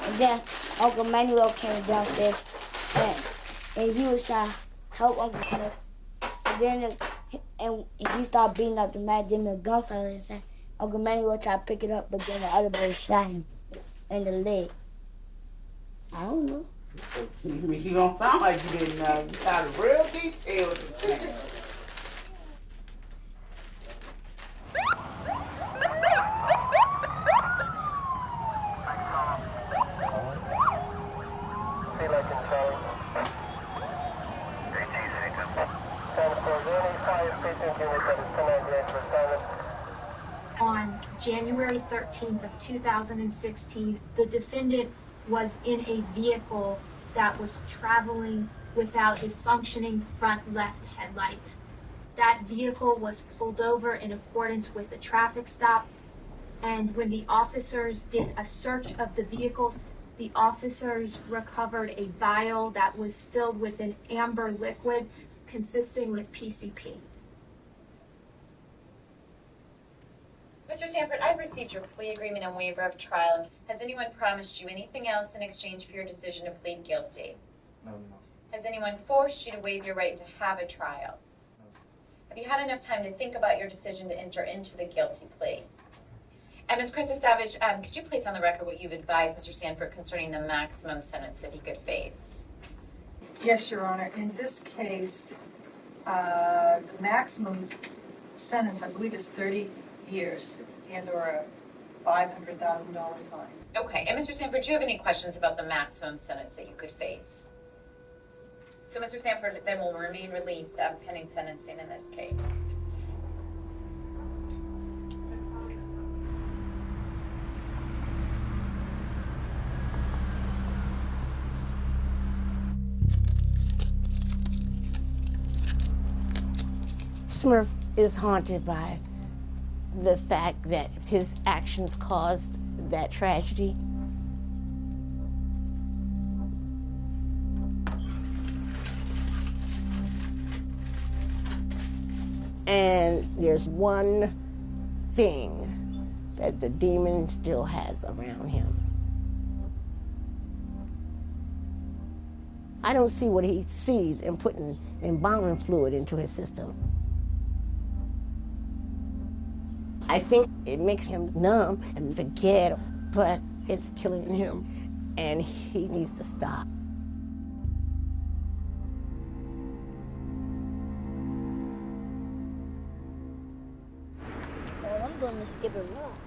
S22: And then Uncle Manuel came downstairs and he was trying to help Uncle Smith. And then he started beating up the man. Then the gun fell in his hand. Uncle Manuel tried to pick it up, but then the other boy shot him in the leg. I don't know.
S6: You don't sound like you didn't know. You got real details.
S11: On January 13th of 2016, the defendant was in a vehicle that was traveling without a functioning front left headlight. That vehicle was pulled over in accordance with the traffic stop, and when the officers did a search of the vehicles, the officers recovered a vial that was filled with an amber liquid consisting with PCP.
S12: Mr. Sanford, I've received your plea agreement and waiver of trial. Has anyone promised you anything else in exchange for your decision to plead guilty?
S23: No.
S12: Has anyone forced you to waive your right to have a trial?
S23: No.
S12: Have you had enough time to think about your decision to enter into the guilty plea? And Ms. Krista Savage, could you place on the record what you've advised Mr. Sanford concerning the maximum sentence that he could face?
S24: Yes, Your Honor. In this case, the maximum sentence, I believe, is 30 years and or a $500,000 fine.
S12: Okay, and Mr. Sanford, do you have any questions about the maximum sentence that you could face? So Mr. Sanford then will remain released pending sentencing in this case.
S1: Smurf is haunted by the fact that his actions caused that tragedy. And there's one thing that the demon still has around him. I don't see what he sees in putting embalming fluid into his system. I think it makes him numb and forget, but it's killing him, and he needs to stop.
S22: Well, I'm going to skip it once.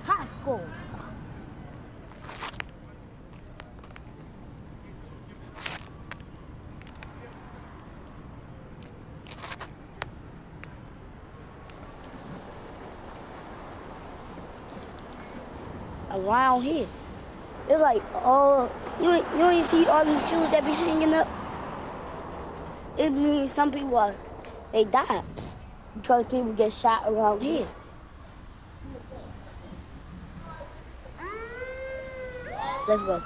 S22: High school. around here. It's like, oh, you ain't see all them shoes that be hanging up? It means some people, they died because people get shot around here. Let's go.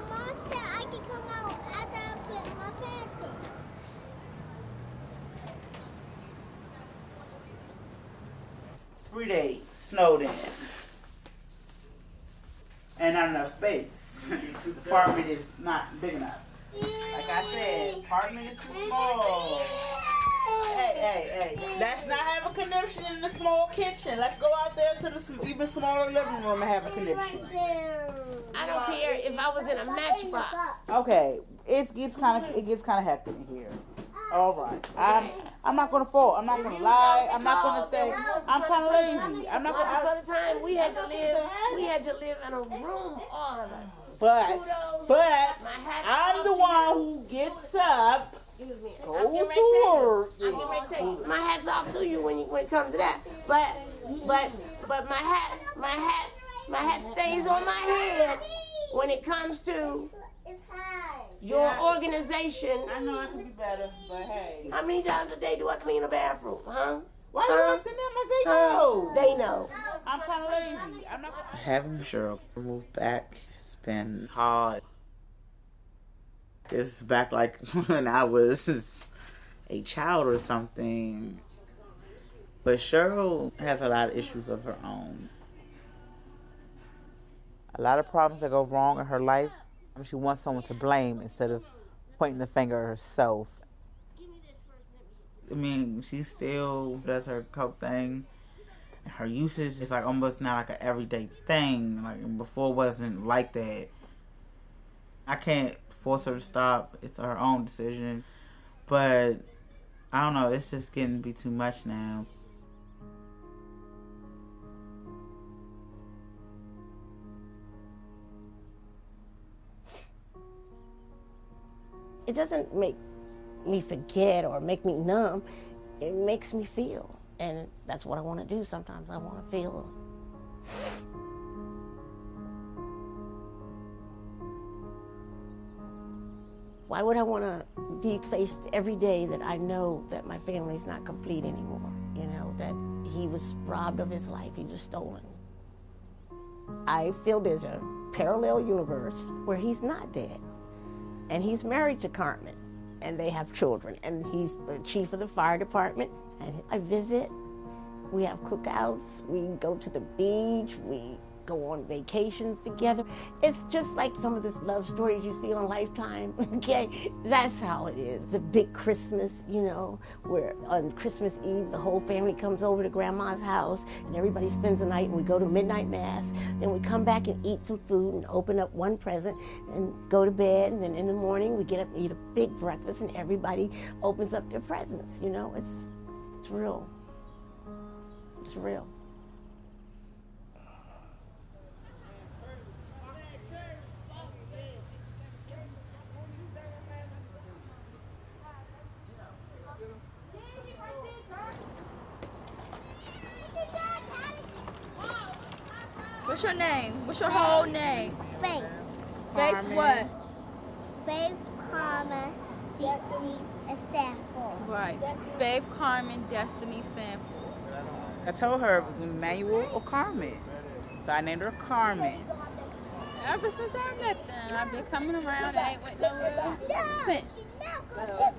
S7: Mom said I can come out after I put my pants on.
S6: Three days, snowed in. And not enough space. This apartment is not big enough. Like I said, apartment is too small. Hey. Let's not have a conniption in the small kitchen. Let's go out there to the even smaller living room and have a conniption.
S1: I don't care if I was in a matchbox.
S6: Okay, it gets kind of hectic in here. All right, I'm not gonna fall. I'm not gonna lie. I'm not gonna say I'm kind of lazy. I'm not gonna.
S1: Once upon a time, we had to live in a room, all of us.
S6: But I'm the one who gets up.
S1: Excuse me.
S6: Go to work.
S1: I'm getting ready to take my hat's off to you when it comes to that. But my hat stays on my head when it comes to your organization.
S6: I know I could be better, but hey.
S1: How many times a day do I clean a bathroom, huh?
S6: Why do I send them like they know?
S1: They know.
S6: I'm kind of lazy. I'm not. Having Cheryl move back has been hard. It's back like when I was a child or something. But Cheryl has a lot of issues of her own. A lot of problems that go wrong in her life. She wants someone to blame instead of pointing the finger at herself. I mean, she still does her coke thing. Her usage is like almost now like an everyday thing. Like before, it wasn't like that. I can't force her to stop. It's her own decision. But I don't know. It's just getting to be too much now.
S1: It doesn't make me forget or make me numb. It makes me feel. And that's what I want to do sometimes. I want to feel. Why would I want to be faced every day that I know that my family's not complete anymore? You know, that he was robbed of his life, he was stolen. I feel there's a parallel universe where he's not dead. And he's married to Carmen, and they have children, and he's the chief of the fire department. And I visit, we have cookouts, we go to the beach, we go on vacations together. It's just like some of the love stories you see on Lifetime, okay? That's how it is. The big Christmas, you know, where on Christmas Eve, the whole family comes over to Grandma's house, and everybody spends the night, and we go to midnight mass. Then we come back and eat some food and open up one present and go to bed, and then in the morning, we get up and eat a big breakfast, and everybody opens up their presents, you know? It's real. It's real.
S17: What's your name? What's your whole name?
S7: Faith.
S17: Faith what?
S7: Faith, Carmen, Dixie, and Sanford.
S17: Right. Faith, Carmen, Destiny, Sanford.
S6: I told her it was Emmanuel or Carmen. So I named her Carmen.
S17: Ever since I met them, I've been coming around. I ain't went nowhere since. So,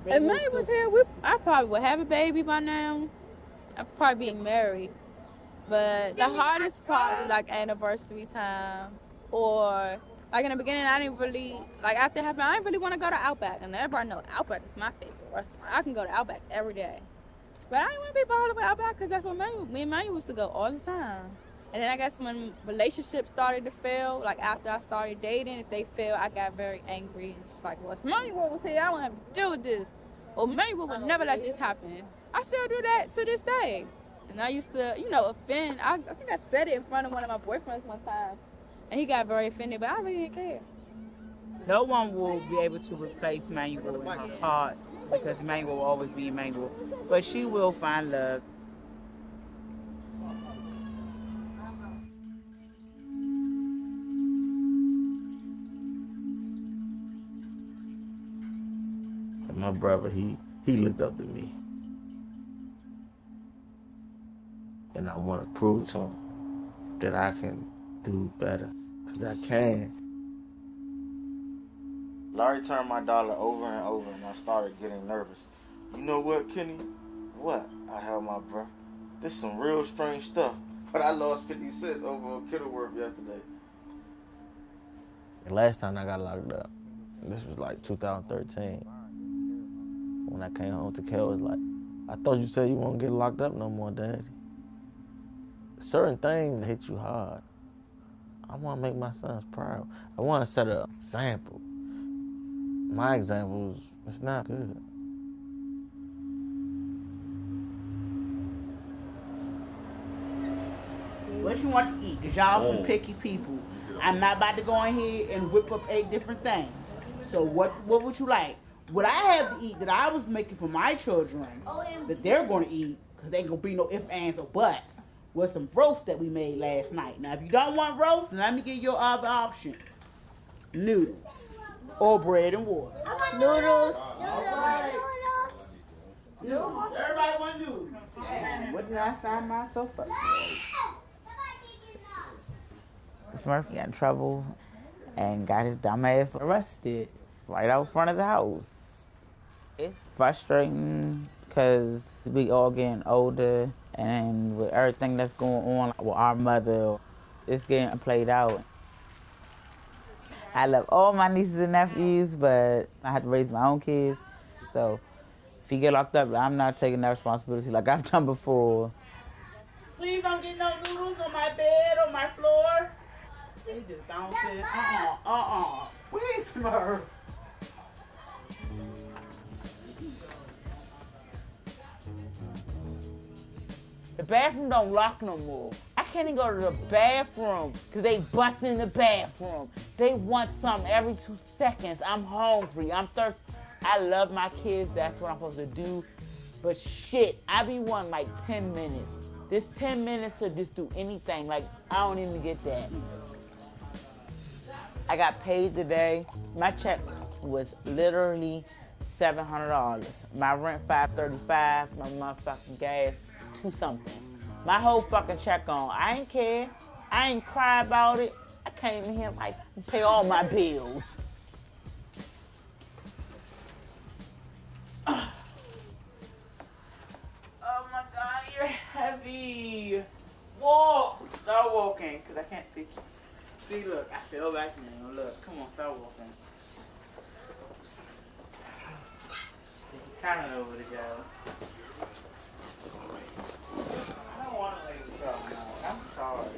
S17: if May was here, I probably would have a baby by now. I'd probably be married. But the hardest probably like anniversary time, or like in the beginning, I didn't really, like after it happened, I didn't really want to go to Outback. And everybody know Outback is my favorite restaurant. I can go to Outback every day. But I didn't want to be all the way Outback because that's where me and May used to go all the time. And then I guess when relationships started to fail, like after I started dating, if they failed, I got very angry. And just like, well, if Maywood was here, I wouldn't have to deal with this. Or Maywood would never let this happen. I still do that to this day. And I used to, offend. I think I said it in front of one of my boyfriends one time. And he got very offended, but I really didn't care.
S6: No one will be able to replace Manuel in her heart because Manuel will always be Manuel. But she will find love.
S9: And my brother, he looked up to me. And I want to prove to him that I can do better, because I can. Larry turned my dollar over and over, and I started getting nervous. You know what, Kenny? What? I held my breath. This is some real strange stuff. But I lost 50 cents over Kenilworth yesterday. The last time I got locked up, this was like 2013. When I came home to Kel, was like, I thought you said you won't get locked up no more, Daddy. Certain things hit you hard. I want to make my sons proud. I want to set an example. My example it's not good.
S6: What you want to eat? Because y'all some picky people. I'm not about to go in here and whip up 8 different things. So what would you like? What I have to eat that I was making for my children, that they're going to eat, because they ain't going to be no ifs, ands, or buts, was some roast that we made last night. Now, if you don't want roast, then let me give you your other option. Noodles. Or bread and water.
S22: Noodles.
S6: Noodles. Everybody want noodles. What did I sign myself up for? Miss Murphy got in trouble and got his dumb ass arrested right out front of the house. It's frustrating because we all getting older, and with everything that's going on with our mother, it's getting played out. I love all my nieces and nephews, but I have to raise my own kids. So if you get locked up, I'm not taking that responsibility like I've done before. Please don't get no noodles on my bed or my floor. They just bouncing. Where's Smurf? The bathroom don't lock no more. I can't even go to the bathroom because they bust in the bathroom. They want something every 2 seconds. I'm hungry. I'm thirsty. I love my kids. That's what I'm supposed to do. But shit, I be wanting like 10 minutes. This 10 minutes to just do anything. Like, I don't even get that. I got paid today. My check was literally $700. My rent $535. My motherfucking gas $2-something. My whole fucking check on. I ain't care. I ain't cry about it. I came in here like pay all my bills. Oh my God, you're heavy. Walk. Start walking, because I can't pick you. See, look, I fell back now. Look, come on, start walking. See, you kind of over to go. I don't want to let you go now. I'm sorry.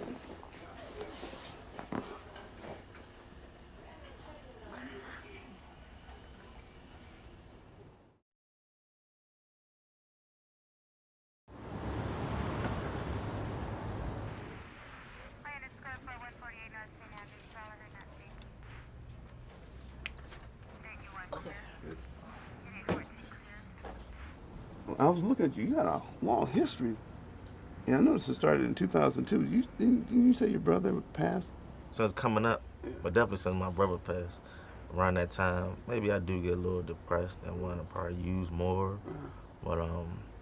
S8: I was looking at you. You got a long history. Yeah, I noticed it started in 2002. Didn't you say your brother passed?
S9: Since coming up, but definitely since my brother passed, around that time, maybe I do get a little depressed and want to probably use more. But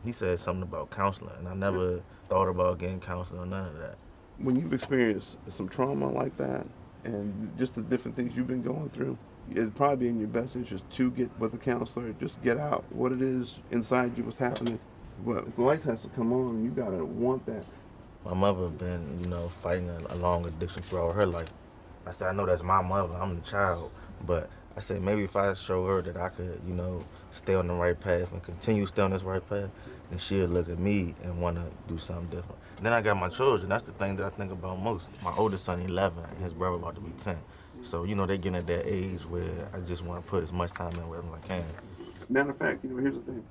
S9: he said something about counseling, and I never thought about getting counseling or none of that.
S8: When you've experienced some trauma like that, and just the different things you've been going through. It'd probably be in your best interest to get with a counselor, just get out what it is inside you, what's happening. But if the light has to come on, you gotta want that.
S5: My mother been, fighting a long addiction throughout her life. I said, I know that's my mother, I'm the child, but I said maybe if I show her that I could, stay on the right path and continue to stay on this right path, then she'll look at me and want to do something different. And then I got my children. That's the thing that I think about most. My oldest son, 11, and his brother about to be 10. So, they getting at that age where I just want to put as much time in with them as I can.
S8: Matter of fact, here's the thing.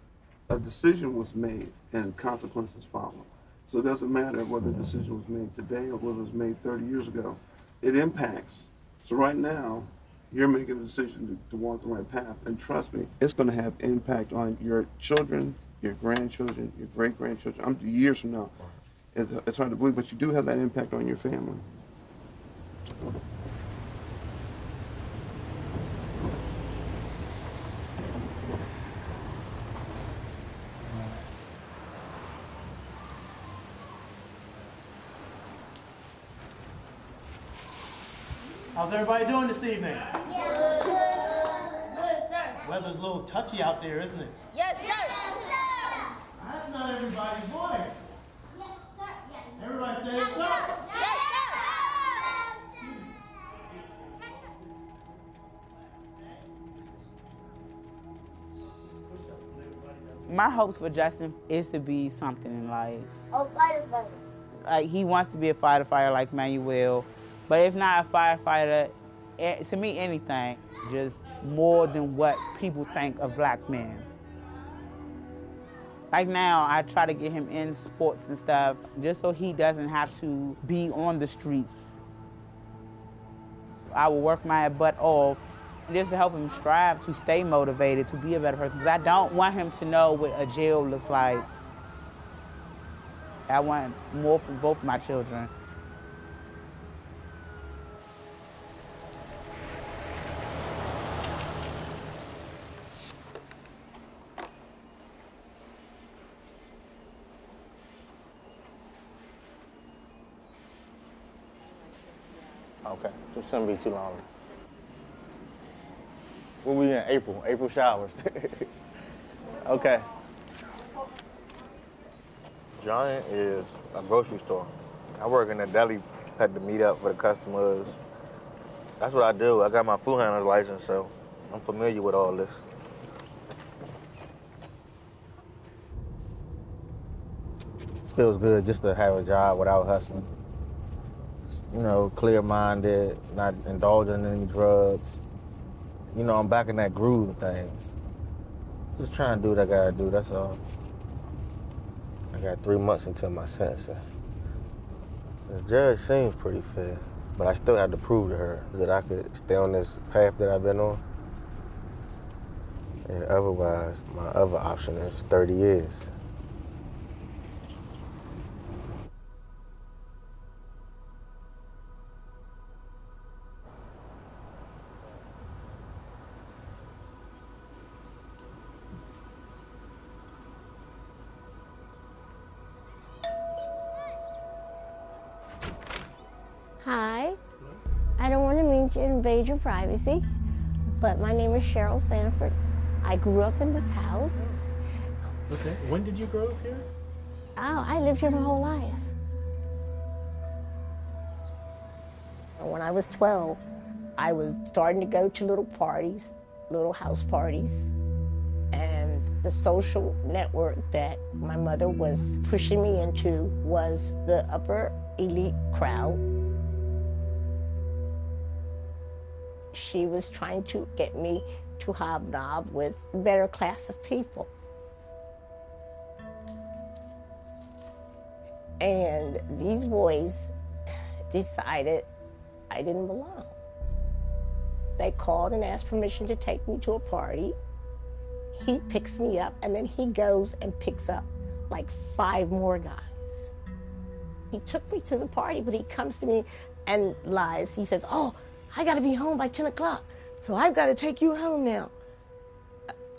S8: A decision was made and consequences follow. So it doesn't matter whether the decision was made today or whether it was made 30 years ago. It impacts. So right now, you're making a decision to walk the right path. And trust me, it's going to have impact on your children, your grandchildren, your great-grandchildren. Years from now. It's hard to believe, but you do have that impact on your family.
S13: How's everybody doing this evening?
S7: Good, sir.
S13: Weather's a little touchy out there, isn't it?
S7: Yes, sir. Yes, sir.
S13: That's not everybody's voice.
S7: Yes, sir. Yes.
S13: Everybody say
S7: Yes,
S13: it's
S7: sir.
S13: up.
S7: Yes,
S6: My hopes for Justin is to be something in life.
S7: Oh, fighter.
S6: Like, he wants to be a firefighter like Manuel, but if not a firefighter, to me, anything, just more than what people think of black men. Like now, I try to get him in sports and stuff, just so he doesn't have to be on the streets. I will work my butt off just to help him strive to stay motivated, to be a better person, because I don't want him to know what a jail looks like. I want more for both of my children.
S5: Okay, so it shouldn't be too long. We'll be in April showers. Okay. Giant is a grocery store. I work in a deli, had to meet up for the customers. That's what I do. I got my food handler's license, so I'm familiar with all this. Feels good just to have a job without hustling. Clear-minded, not indulging in any drugs. I'm back in that groove of things. Just trying to do what I gotta do, that's all. I got 3 months until my sentencing. The judge seems pretty fair, but I still have to prove to her that I could stay on this path that I've been on. And otherwise, my other option is 30 years.
S1: Hi. I don't want to mean to invade your privacy, but my name is Cheryl Sanford. I grew up in this house.
S13: Okay. When did you grow up here?
S1: Oh, I lived here my whole life. When I was 12, I was starting to go to little parties, little house parties, and the social network that my mother was pushing me into was the upper elite crowd. She was trying to get me to hobnob with a better class of people. And these boys decided I didn't belong. They called and asked permission to take me to a party. He picks me up, and then he goes and picks up like 5 more guys. He took me to the party, but he comes to me and lies. He says, "Oh, I gotta be home by 10 o'clock, so I've gotta take you home now."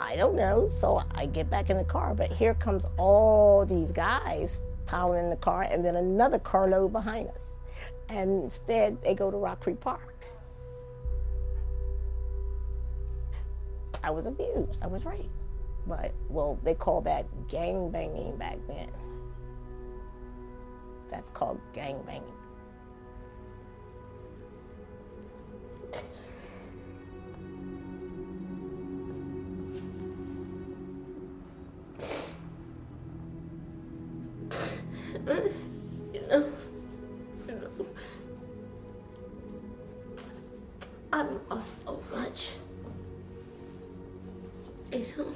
S1: I don't know, so I get back in the car, but here comes all these guys piling in the car, and then another carload behind us. And instead, they go to Rock Creek Park. I was abused. I was raped. But, well, they called that gang banging back then. That's called gang banging.
S15: You know, I've lost so much. You know,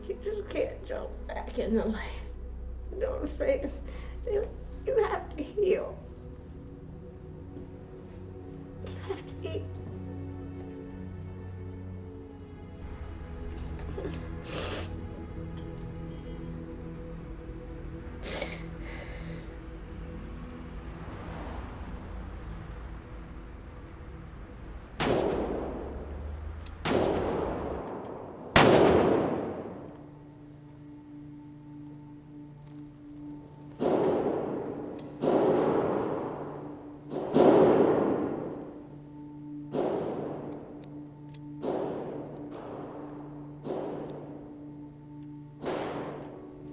S15: you just can't jump back into life. You know what I'm saying? You have to heal. You have to eat.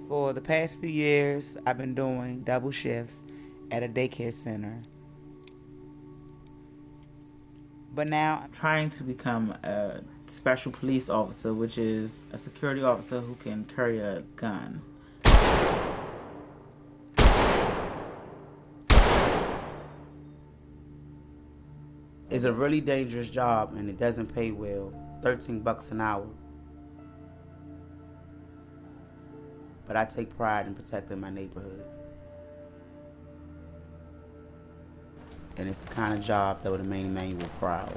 S6: For the past few years, I've been doing double shifts at a daycare center. But now I'm trying to become a special police officer, which is a security officer who can carry a gun. It's a really dangerous job and it doesn't pay well. $13 an hour. But I take pride in protecting my neighborhood. And it's the kind of job that would have made Emmanuel proud.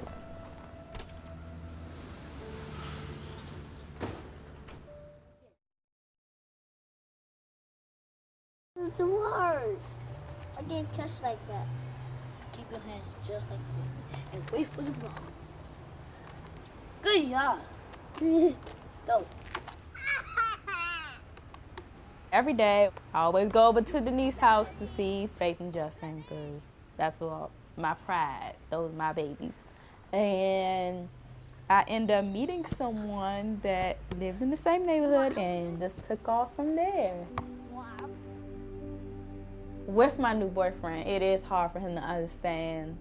S22: It's the word. I didn't catch like that. Keep your hands just like this and wait for the ball. Good job. Go.
S16: Every day, I always go over to Denise's house to see Faith and Justin because that's what my pride. Those are my babies. And I end up meeting someone that lived in the same neighborhood and just took off from there. With my new boyfriend, it is hard for him to understand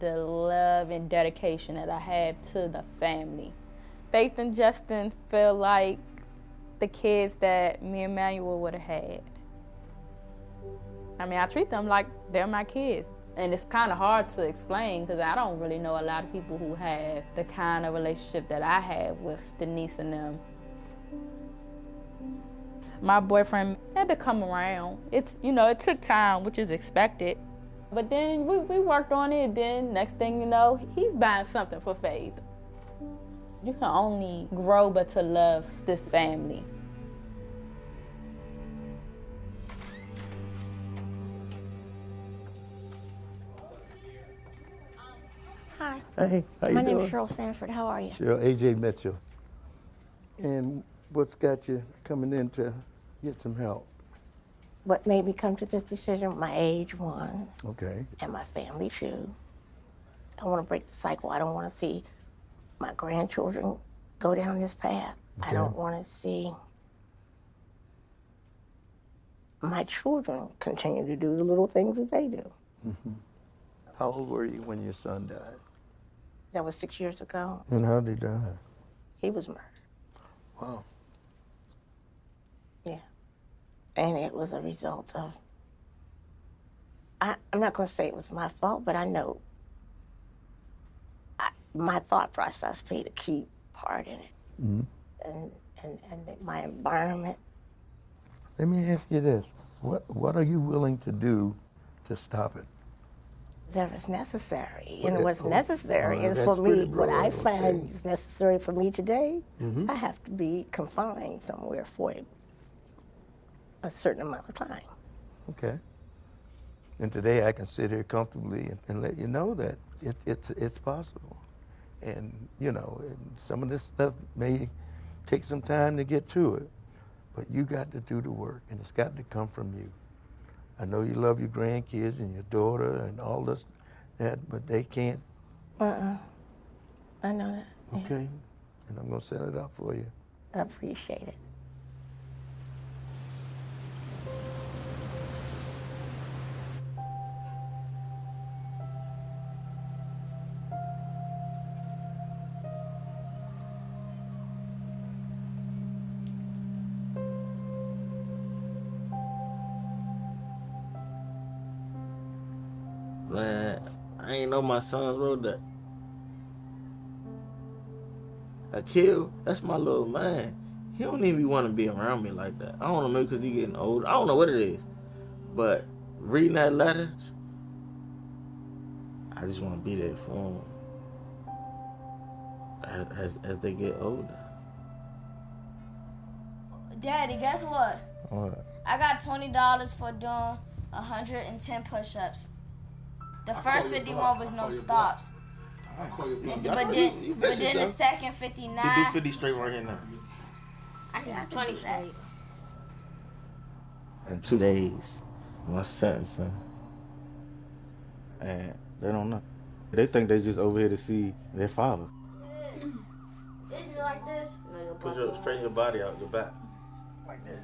S16: the love and dedication that I have to the family. Faith and Justin feel like the kids that me and Emmanuel would have had. I mean, I treat them like they're my kids. And it's kind of hard to explain because I don't really know a lot of people who have the kind of relationship that I have with Denise and them. My boyfriend had to come around. It's, you know, it took time, which is expected. But then we worked on it. Then next thing you know, he's buying something for Faith. You can only grow but to love this family.
S1: Hi.
S19: Hey, how you
S1: My
S19: doing?
S1: name's Cheryl Sanford. How are you?
S19: Cheryl, AJ Mitchell. And what's got you coming in to get some help?
S1: What made me come to this decision? My age, one,
S19: Okay.
S1: and my family, two. I want to break the cycle. I don't want to see my grandchildren go down this path. I don't want to see my children continue to do the little things that they do.
S19: Mm-hmm. How old were you when your son died?
S1: That was 6 years ago.
S19: And how did he die?
S1: He was murdered.
S19: Wow.
S1: Yeah. And it was a result of, I'm not going to say it was my fault, but I know my thought process played a key part in it.
S19: Mm-hmm.
S1: And my environment.
S19: Let me ask you this. What are you willing to do to stop it?
S1: Whatever's necessary. You
S19: Well,
S1: know, what's necessary is for
S19: that's
S1: me,
S19: pretty
S1: what I
S19: broad,
S1: find
S19: okay.
S1: is necessary for me today,
S19: Mhm.
S1: I have to be confined somewhere for a certain amount of time.
S19: Okay. And today I can sit here comfortably and let you know that it's possible. And, you know, and some of this stuff may take some time to get to it, but you got to do the work, and it's got to come from you. I know you love your grandkids and your daughter and all this, but they can't.
S1: I know that. Yeah.
S19: Okay, and I'm gonna set it up for you.
S1: I appreciate it.
S5: Man, I ain't know my sons wrote that. Akil, that's my little man. He don't even want to be around me like that. I don't know, maybe because he getting old. I don't know what it is. But reading that letter, I just want to be there for them as they get older.
S22: Daddy, guess what?
S5: What?
S22: I got $20 for doing 110 push-ups. The first 51 was no stops. But then the second 59.
S5: You do 50 straight right here now.
S22: I got 20 straight.
S5: In 2 days, my sentencing. And they don't know. They think they just over here to see their father.
S22: Is it like this?
S5: Straighten your body out, your back. Like this.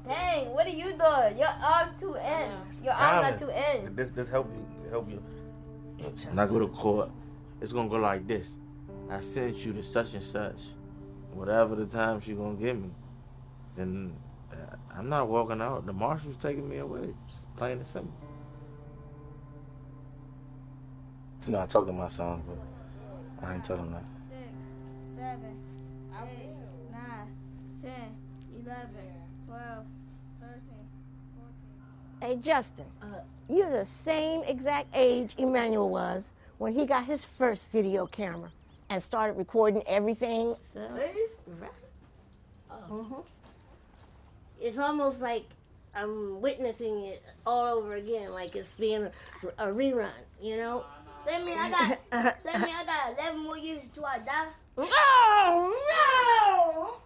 S22: Dang, what are you doing? Your arms two ends. Your arms are two ends.
S5: This help you. When I go to court, it's gonna go like this. I sent you to such and such. Whatever the time she gonna give me. Then I'm not walking out. The marshal's taking me away. It's plain and simple. You know, I talk to my sons, but I ain't tell them that.
S22: 6, 7, 8, 9, 10, 11, 12, 13, 14.
S1: Hey, Justin, you're the same exact age Emmanuel was when he got his first video camera and started recording everything.
S15: Right. It's almost like I'm witnessing it all over again, like it's being a rerun, you know?
S22: Say me, I got 11 more years till I die.
S15: Oh, no!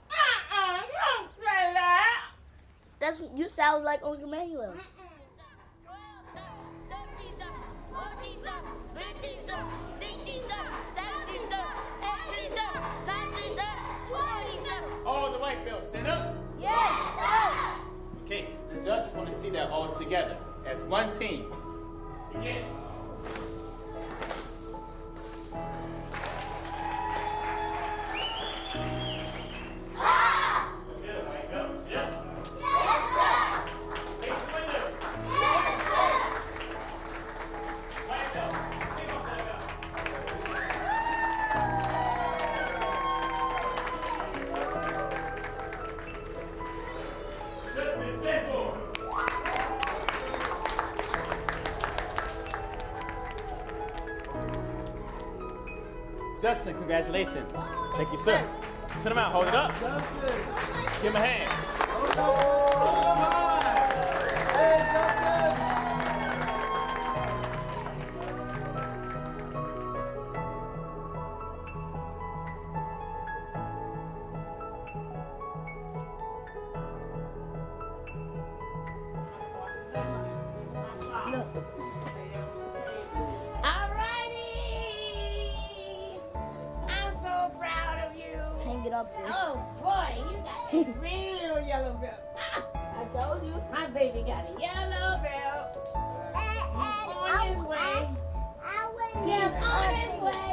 S22: Don't say that. That's what you sound like Uncle Emmanuel.
S4: All the white belts, stand up.
S22: Yes.
S4: Okay, the judges want to see that all together as one team. Begin. Justin, congratulations. Thank you, sir. Sit him out. Hold it up. Give him a hand.
S15: Oh boy, you got a real yellow belt. I told you, my baby got a yellow belt. On his way. He's on his way.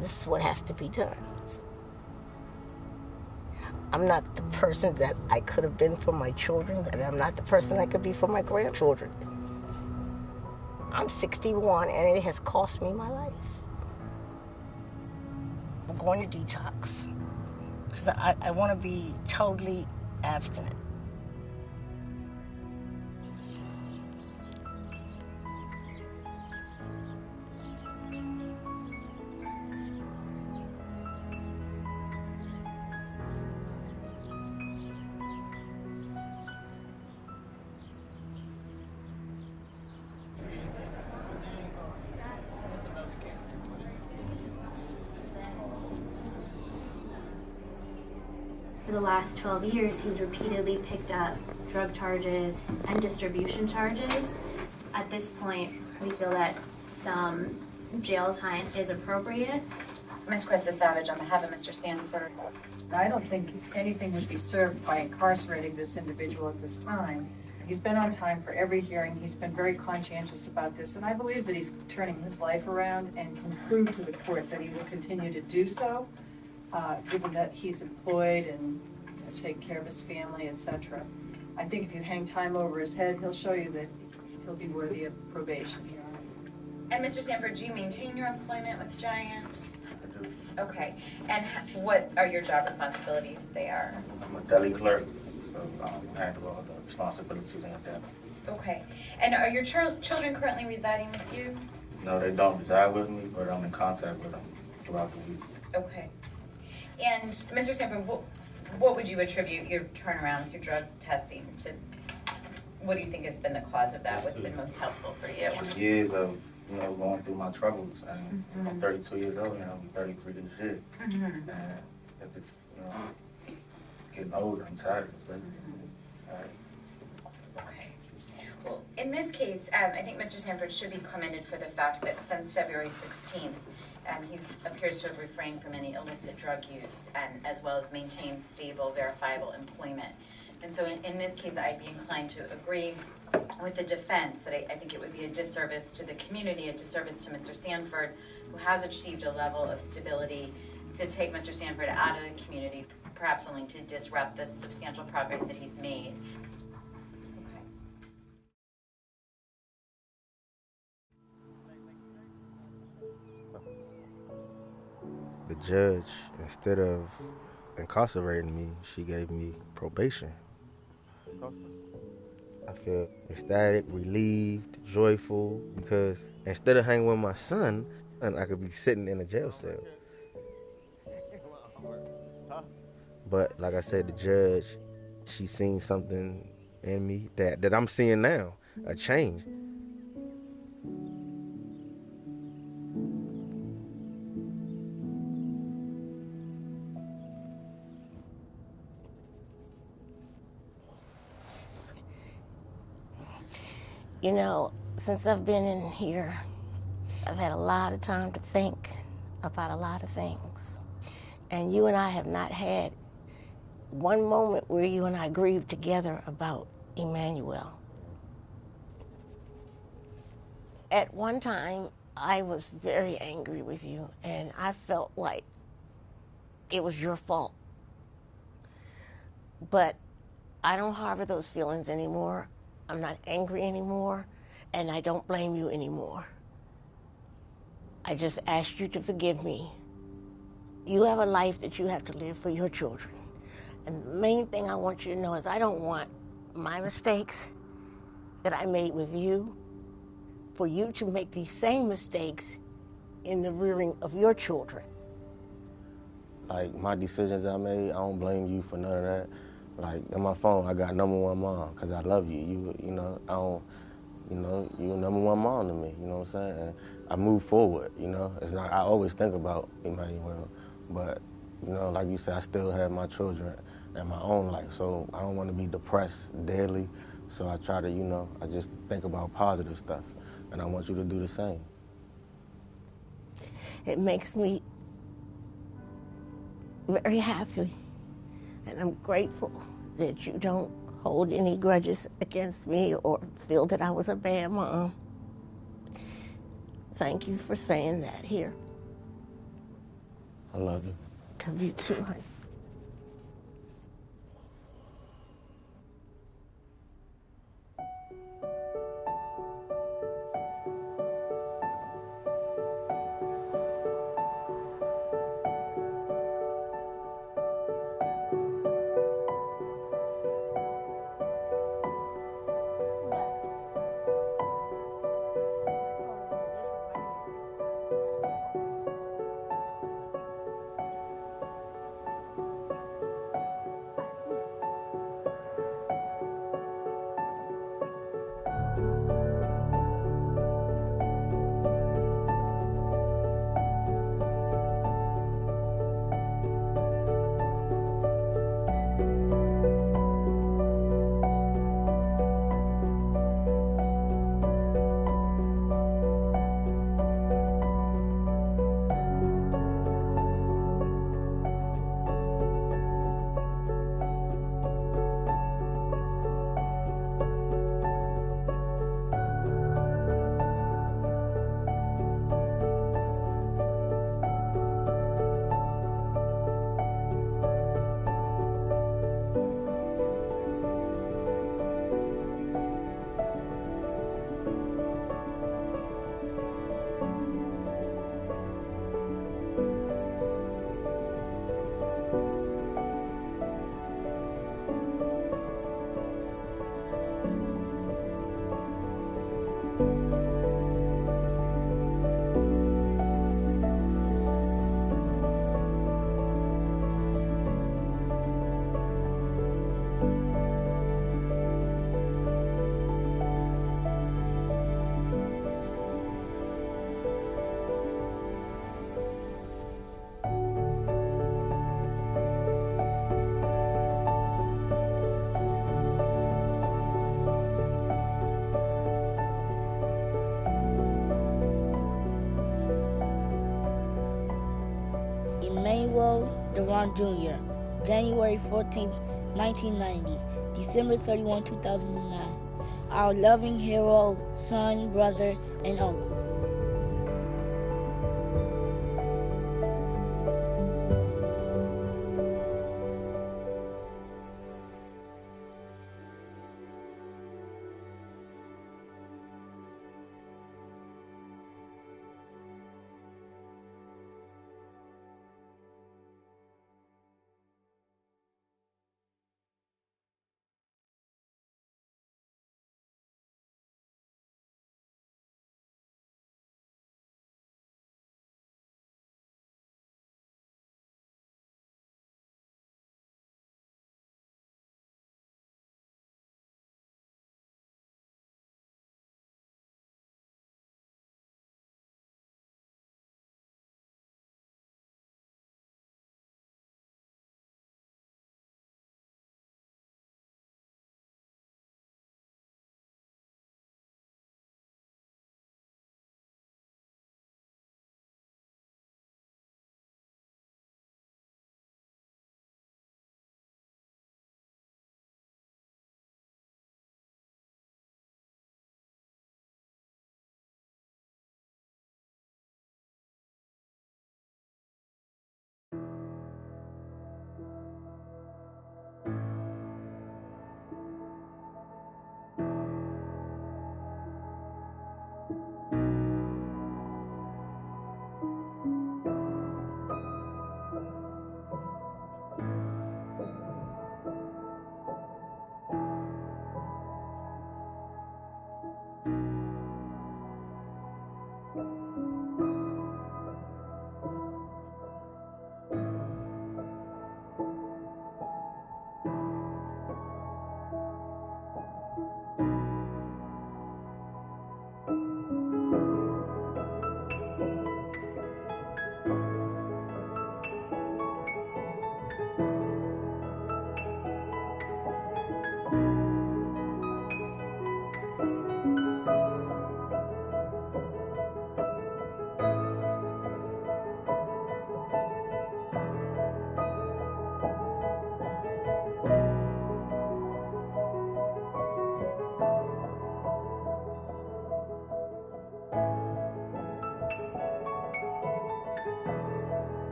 S1: This is what has to be done. I'm not the person that I could have been for my children, and I'm not the person I could be for my grandchildren. I'm 61, and it has cost me my life. I'm going to detox, because I want to be totally abstinent.
S10: For the last 12 years, he's repeatedly picked up drug charges and distribution charges. At this point, we feel that some jail time is appropriate.
S12: Ms. Krista Savage, on behalf of Mr. Sanford.
S24: I don't think anything would be served by incarcerating this individual at this time. He's been on time for every hearing. He's been very conscientious about this, and I believe that he's turning his life around and can prove to the court that he will continue to do so, given that he's employed and take care of his family, etc. I think if you hang time over his head, he'll show you that he'll be worthy of probation here.
S12: And Mr. Sanford, do you maintain your employment with Giant? Okay. And what are your job responsibilities there?
S5: I'm a deli clerk, so I handle all the responsibilities like that.
S12: Okay. And are your children currently residing with you?
S5: No, they don't reside with me, but I'm in contact with them throughout the week.
S12: Okay. And Mr. Sanford, what would you attribute your turnaround with your drug testing to? What do you think has been the cause of that? What's been most helpful for you?
S5: Years of going through my troubles, and I'm 32 years old now. I'm 33 this year, and if it's getting older, I'm tired of this.
S12: Okay. Well, in this case, I think Mr. Sanford should be commended for the fact that since February 16th, he appears to have refrained from any illicit drug use, and as well as maintained stable, verifiable employment. And so in this case, I'd be inclined to agree with the defense that I think it would be a disservice to the community, a disservice to Mr. Sanford, who has achieved a level of stability, to take Mr. Sanford out of the community, perhaps only to disrupt the substantial progress that he's made.
S5: The judge, instead of incarcerating me, she gave me probation. I feel ecstatic, relieved, joyful, because instead of hanging with my son, I could be sitting in a jail cell. But like I said, the judge, she seen something in me that I'm seeing now, a change.
S1: You know, since I've been in here, I've had a lot of time to think about a lot of things. And you and I have not had one moment where you and I grieved together about Emmanuel. At one time, I was very angry with you, and I felt like it was your fault. But I don't harbor those feelings anymore. I'm not angry anymore, and I don't blame you anymore. I just ask you to forgive me. You have a life that you have to live for your children. And the main thing I want you to know is I don't want my mistakes that I made with you for you to make these same mistakes in the rearing of your children.
S5: Like, my decisions I made, I don't blame you for none of that. Like, on my phone, I got #1 mom, because I love you. You're #1 mom to me, you know what I'm saying? And I move forward, It's not, I always think about Emmanuel, but, like you said, I still have my children and my own life, so I don't want to be depressed daily. So I try to, I just think about positive stuff, and I want you to do the same.
S1: It makes me very happy, and I'm grateful that you don't hold any grudges against me or feel that I was a bad mom. Thank you for saying that here.
S5: I love you.
S1: Love you too, honey.
S22: Deron Jr., January 14, 1990, December 31, 2009. Our loving hero, son, brother, and uncle.